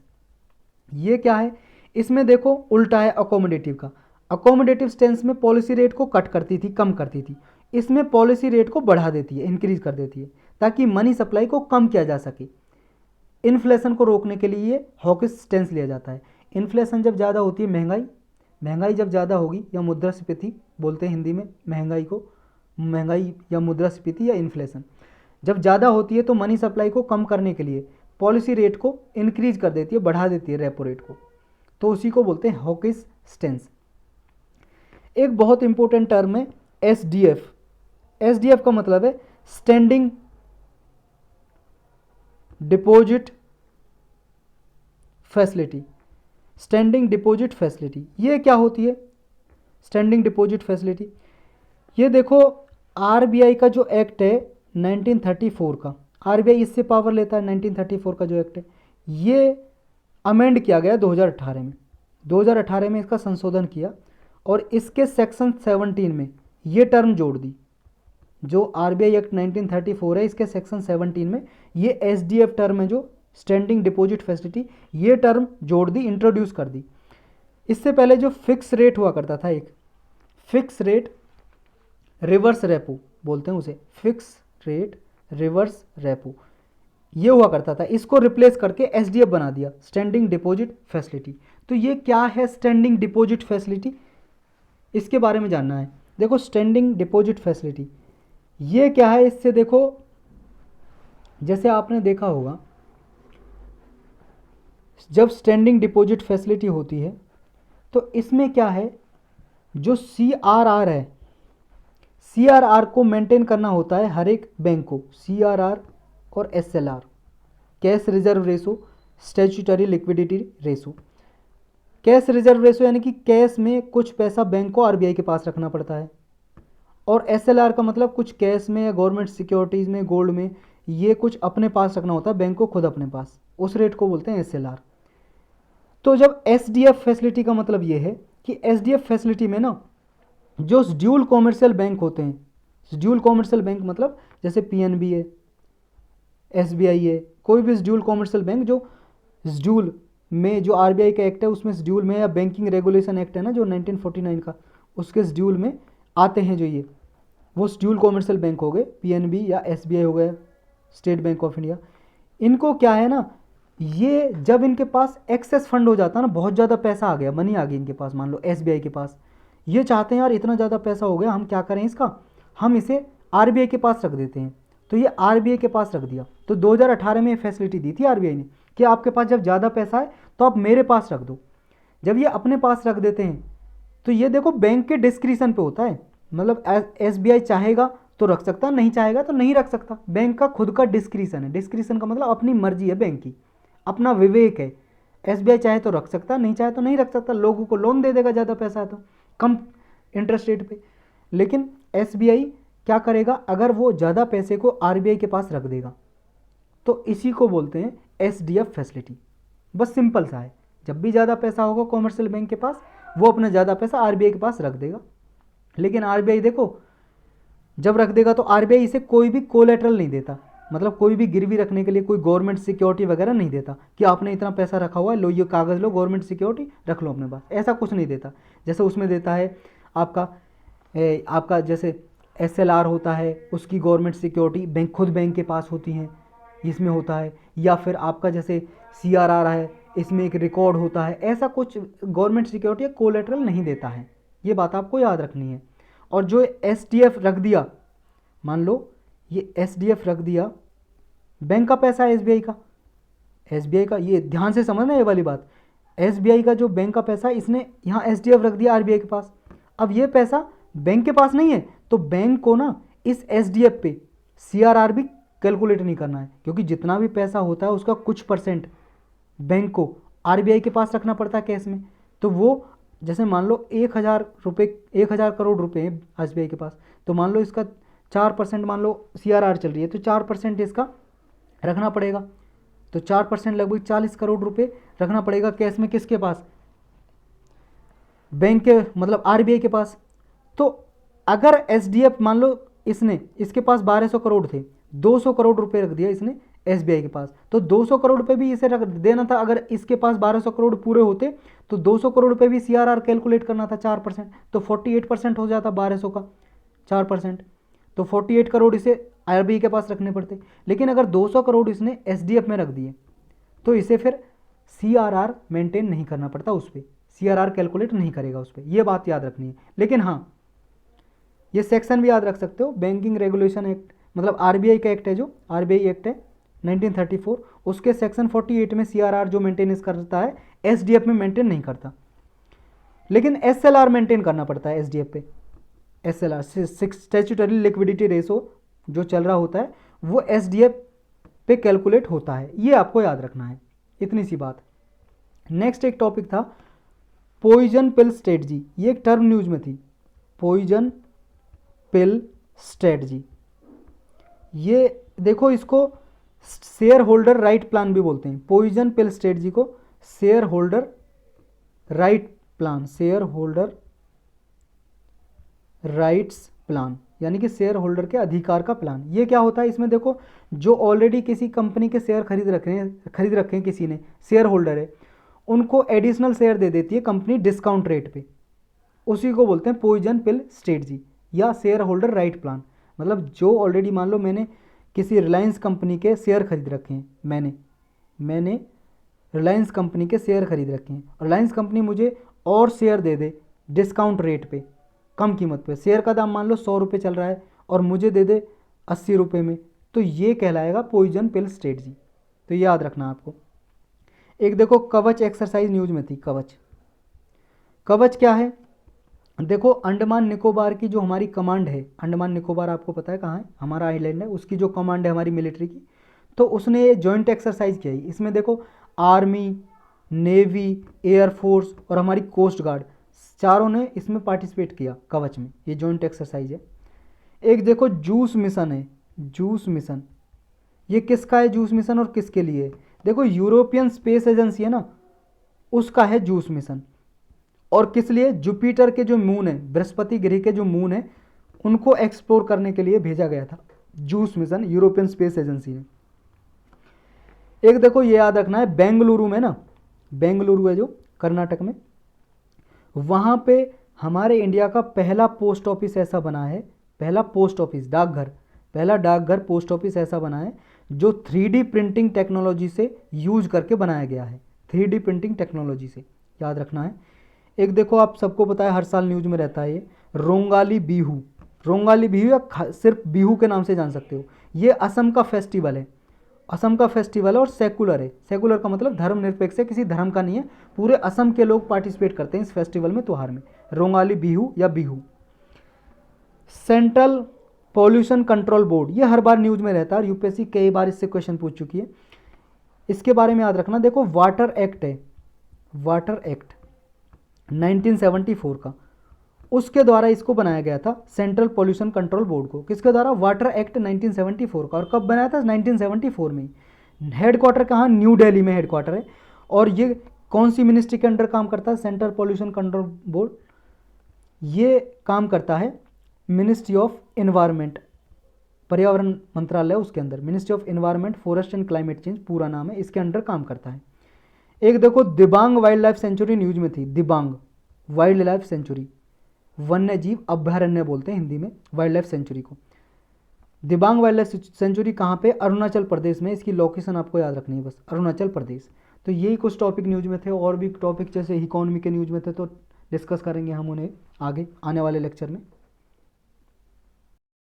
ये क्या है? इसमें देखो उल्टा है अकोमोडेटिव का। अकोमोडेटिव स्टेंस में पॉलिसी रेट को कट करती थी, कम करती थी, इसमें पॉलिसी रेट को बढ़ा देती है, इंक्रीज कर देती है, ताकि मनी सप्लाई को कम किया जा सके। इन्फ्लेशन को रोकने के लिए ये हॉकिस स्टेंस लिया जाता है। इन्फ्लेशन जब ज़्यादा होती है, महंगाई जब ज़्यादा होगी, या मुद्रास्फीति बोलते हैं हिंदी में महंगाई को, महंगाई या मुद्रास्फीति या इन्फ्लेशन जब ज़्यादा होती है, तो मनी सप्लाई को कम करने के लिए पॉलिसी रेट को इंक्रीज कर देती है, बढ़ा देती है रेपो रेट को, तो उसी को बोलते हैं हॉकिस स्टेंस। एक बहुत इंपॉर्टेंट टर्म है एसडीएफ। एसडीएफ का मतलब है standing deposit facility. Standing deposit facility ये क्या होती है? स्टैंडिंग डिपॉजिट फैसिलिटी, ये देखो आरबीआई का जो एक्ट है 1934 का, आरबीआई इससे पावर लेता है। 1934 का जो एक्ट है, ये अमेंड किया गया 2018 में। 2018 में इसका संशोधन किया और इसके सेक्शन 17 में ये टर्म जोड़ दी। जो आरबीआई एक्ट 1934 है, इसके सेक्शन 17 में ये एसडीएफ टर्म है, जो स्टैंडिंग डिपॉजिट फैसिलिटी, ये टर्म जोड़ दी, इंट्रोड्यूस कर दी। इससे पहले जो फिक्स रेट हुआ करता था, एक फिक्स रेट रिवर्स रेपो बोलते हैं उसे, फिक्स रेट रिवर्स रेपो, ये हुआ करता था, इसको रिप्लेस करके एसडीएफ बना दिया, स्टैंडिंग डिपॉजिट फैसिलिटी। तो ये क्या है स्टैंडिंग डिपॉजिट फैसिलिटी, इसके बारे में जानना है। देखो स्टैंडिंग डिपॉजिट फैसिलिटी ये क्या है, इससे देखो जैसे आपने देखा होगा जब स्टैंडिंग डिपॉजिट फैसिलिटी होती है तो इसमें क्या है, जो सीआरआर है, सीआरआर को मेंटेन करना होता है हर एक बैंक को, सीआरआर और SLR, cash reserve ratio, statutory liquidity ratio. Cash reserve ratio यानी कि कैश में कुछ पैसा बैंक को आरबीआई के पास रखना पड़ता है, और एसएलआर का मतलब कुछ कैश में या गवर्नमेंट सिक्योरिटीज़ में, गोल्ड में, ये कुछ अपने पास रखना होता है बैंक को खुद अपने पास, उस रेट को बोलते हैं एसएलआर। तो जब एसडीएफ फैसिलिटी का मतलब ये है कि एसडीएफ फैसिलिटी में ना जो शेड्यूल कॉमर्शियल बैंक होते हैं, शेड्यूल कॉमर्शियल बैंक मतलब जैसे पीएनबी है, एसबीआई है, कोई भी शेड्यूल कॉमर्शियल बैंक जो शेड्यूल में, जो आरबीआई का एक्ट है उसमें शेड्यूल में, या बैंकिंग रेगुलेशन एक्ट है ना जो 1949 का, उसके शेड्यूल में आते हैं जो ये, वो शेड्यूल कॉमर्शियल बैंक हो गए, पीएनबी या एसबीआई हो गया, स्टेट बैंक ऑफ इंडिया। इनको क्या है ना, ये जब इनके पास एक्सेस फंड हो जाता है ना, बहुत ज़्यादा पैसा आ गया, मनी आ गई इनके पास, मान लो एसबीआई के पास, ये चाहते हैं यार इतना ज़्यादा पैसा हो गया, हम क्या करें इसका, हम इसे आरबीआई के पास रख देते हैं। तो ये आरबीआई के पास रख दिया। तो 2018 में ये फैसिलिटी दी थी आरबीआई ने कि आपके पास जब ज़्यादा पैसा है तो आप मेरे पास रख दो। जब ये अपने पास रख देते हैं तो ये देखो बैंक के डिस्क्रिशन पे होता है, मतलब एसबीआई चाहेगा तो रख सकता, नहीं चाहेगा तो नहीं रख सकता, बैंक का खुद का डिस्क्रिशन है। डिस्क्रिशन का मतलब अपनी मर्जी है बैंक की, अपना विवेक है। एसबीआई चाहे तो रख सकता, नहीं चाहे तो नहीं रख सकता, लोगों को लोन दे देगा ज़्यादा पैसा है तो कम इंटरेस्ट रेट पे। लेकिन एसबीआई क्या करेगा, अगर वो ज़्यादा पैसे को आरबीआई के पास रख देगा तो इसी को बोलते हैं एसडीएफ फैसिलिटी। बस सिंपल सा है, जब भी ज़्यादा पैसा होगा कॉमर्शियल बैंक के पास, वो अपना ज़्यादा पैसा आरबीआई के पास रख देगा। लेकिन आरबीआई देखो जब रख देगा तो आरबीआई इसे कोई भी कोलेटरल नहीं देता, मतलब कोई भी गिरवी रखने के लिए कोई गवर्नमेंट सिक्योरिटी वगैरह नहीं देता कि आपने इतना पैसा रखा हुआ है, लो ये कागज़ लो, गवर्नमेंट सिक्योरिटी रख लो अपने पास, ऐसा कुछ नहीं देता। जैसे उसमें देता है आपका जैसे एसएलआर होता है, उसकी गवर्नमेंट सिक्योरिटी बैंक खुद बैंक के पास होती हैं, इसमें होता है। या फिर आपका जैसे सीआरआर है, इसमें एक रिकॉर्ड होता है, ऐसा कुछ गवर्नमेंट सिक्योरिटी या कोलेटरल नहीं देता है, ये बात आपको याद रखनी है। और जो एसडीएफ रख दिया, मान लो ये एसडीएफ रख दिया, बैंक का पैसा है एसबीआई का, एसबीआई का, ये ध्यान से समझना ये वाली बात, एसबीआई का जो बैंक का पैसा है इसने यहाँ एसडीएफ रख दिया आरबीआई के पास। अब ये पैसा बैंक के पास नहीं है तो बैंक को ना इस एसडीएफ पे सीआरआर भी कैलकुलेट नहीं करना है, क्योंकि जितना भी पैसा होता है उसका कुछ परसेंट बैंक को आरबीआई के पास रखना पड़ता है कैश में। तो वो जैसे मान लो 1000 करोड़ रुपए हैं एसबीआई के पास, तो मान लो इसका 4%, मान लो सीआरआर चल रही है तो 4% इसका रखना पड़ेगा। तो 4% लगभग 40 करोड़ रुपए रखना पड़ेगा कैश में, किसके पास, बैंक के, मतलब आरबीआई के पास। तो अगर एसडीएफ मान लो इसके पास 1200 करोड़ थे, 200 करोड़ रुपए रख दिया इसने एसबीआई के पास, तो 200 करोड़ रुपए भी इसे रख देना था। अगर इसके पास 1200 करोड़ पूरे होते तो 200 करोड़ रुपए भी सीआरआर कैलकुलेट करना था 4%, तो 48% हो जाता 1200 का 4%, तो 48 करोड़ इसे आरबीआई के पास रखने पड़ते। लेकिन अगर 200 करोड़ इसने एसडीएफ में रख दिए तो इसे फिर सीआरआर मेंटेन नहीं करना पड़ता, उस पर सीआरआर कैलकुलेट नहीं करेगा उस पर, यह बात याद रखनी है। लेकिन हाँ, ये सेक्शन भी याद रख सकते हो, बैंकिंग रेगुलेशन एक्ट, मतलब आरबीआई का एक्ट है, जो आरबीआई एक्ट है 1934, उसके सेक्शन 48 में सीआरआर जो मेंटेनेंस करता है एसडीएफ में मेंटेन नहीं करता। लेकिन एसएलआर मेंटेन करना पड़ता है एसडीएफ पे, एसएलआर स्टैट्यूटरी लिक्विडिटी रेशो जो चल रहा होता है वो एसडीएफ पे कैलकुलेट होता है, ये आपको याद रखना है, इतनी सी बात। नेक्स्ट एक टॉपिक था पॉइजन पिल स्ट्रेटजी, ये एक टर्म न्यूज में थी, पॉइजन पिल स्ट्रेटजी। ये देखो इसको शेयर होल्डर राइट प्लान भी बोलते हैं, पॉइजन पिल स्ट्रेटजी को share holder right plan, share holder rights plan, यानी कि शेयर होल्डर के अधिकार का प्लान। ये क्या होता है, इसमें देखो जो ऑलरेडी किसी कंपनी के शेयर खरीद रखे हैं किसी ने, शेयर होल्डर है, उनको एडिशनल शेयर दे देती है कंपनी डिस्काउंट रेट पे, उसी को बोलते हैं पॉइजन पिल स्ट्रेटजी या शेयर होल्डर राइट प्लान। मतलब जो ऑलरेडी मान लो मैंने किसी रिलायंस कंपनी के शेयर खरीद रखे हैं, मैंने रिलायंस कंपनी के शेयर खरीद रखे हैं, रिलायंस कंपनी मुझे और शेयर दे दे डिस्काउंट रेट पे, कम कीमत पे, शेयर का दाम मान लो 100 रुपये चल रहा है और मुझे दे दे 80 रुपये में, तो ये कहलाएगा पॉइजन पिल स्ट्रेटजी। तो याद रखना आपको। एक देखो कवच एक्सरसाइज न्यूज में थी, कवच क्या है? देखो अंडमान निकोबार की जो हमारी कमांड है, अंडमान निकोबार आपको पता है कहाँ है, हमारा आइलैंड है, उसकी जो कमांड है हमारी मिलिट्री की, तो उसने ये जॉइंट एक्सरसाइज किया है। इसमें देखो आर्मी, नेवी, एयरफोर्स और हमारी कोस्ट गार्ड चारों ने इसमें पार्टिसिपेट किया कवच में, ये जॉइंट एक्सरसाइज है। एक देखो जूस मिशन है, जूस मिशन, ये किसका है जूस मिशन और किसके लिए है? देखो यूरोपियन स्पेस एजेंसी है ना, उसका है जूस मिशन। और किस लिए? जुपिटर के जो मून है, बृहस्पति ग्रह के जो मून है, उनको एक्सप्लोर करने के लिए भेजा गया था juice mission, European space agency ने। एक देखो ये याद रखना है, बेंगलुरु में ना, बेंगलुरु है जो कर्नाटक में, वहाँ पे हमारे इंडिया का पहला पोस्ट ऑफिस ऐसा बना है, पहला पोस्ट ऑफिस डाकघर, पहला डाकघर पोस्ट ऑफिस ऐसा बना है जो 3D प्रिंटिंग टेक्नोलॉजी से यूज करके बनाया गया है, 3D प्रिंटिंग टेक्नोलॉजी से, याद रखना है। एक देखो आप सबको पता है, हर साल न्यूज में रहता है ये रोंगाली बिहू, रोंगाली बिहू या सिर्फ बिहू के नाम से जान सकते हो। ये असम का फेस्टिवल है, असम का फेस्टिवल है और सेकुलर है, सेकुलर का मतलब धर्मनिरपेक्ष है, किसी धर्म का नहीं है, पूरे असम के लोग पार्टिसिपेट करते हैं इस फेस्टिवल में, त्यौहार में, रोंगाली बिहू या Bihu. Central pollution control board, ये हर बार न्यूज में रहता है और यूपीएससी कई बार इससे क्वेश्चन पूछ चुकी है, इसके बारे में याद रखना। देखो वाटर एक्ट है, वाटर एक्ट 1974 का, उसके द्वारा इसको बनाया गया था सेंट्रल पॉल्यूशन कंट्रोल बोर्ड को, किसके द्वारा? वाटर एक्ट 1974 का। और कब बनाया था? 1974 में। हेडक्वार्टर कहाँ? न्यू दिल्ली में हेडक्वार्टर है। और ये कौन सी मिनिस्ट्री के अंडर काम करता है? सेंट्रल पॉल्यूशन कंट्रोल बोर्ड, ये काम करता है मिनिस्ट्री ऑफ एनवायरनमेंट, पर्यावरण मंत्रालय उसके अंदर, ministry of environment forest and climate change पूरा नाम है, इसके अंडर काम करता है। एक देखो Dibang wild life sanctuary news में थी, दिबांग वाइल्ड लाइफ सेंचुरी, वन्य जीव अभयारण्य बोलते हैं हिंदी में वाइल्ड लाइफ सेंचुरी को। दिबांग वाइल्ड लाइफ सेंचुरी कहाँ पे? अरुणाचल प्रदेश में, इसकी लोकेशन आपको याद रखनी है बस, अरुणाचल प्रदेश। तो यही कुछ टॉपिक न्यूज में थे, और भी टॉपिक जैसे इकोनॉमी के न्यूज में थे तो डिस्कस करेंगे हम उन्हें आगे आने वाले लेक्चर में।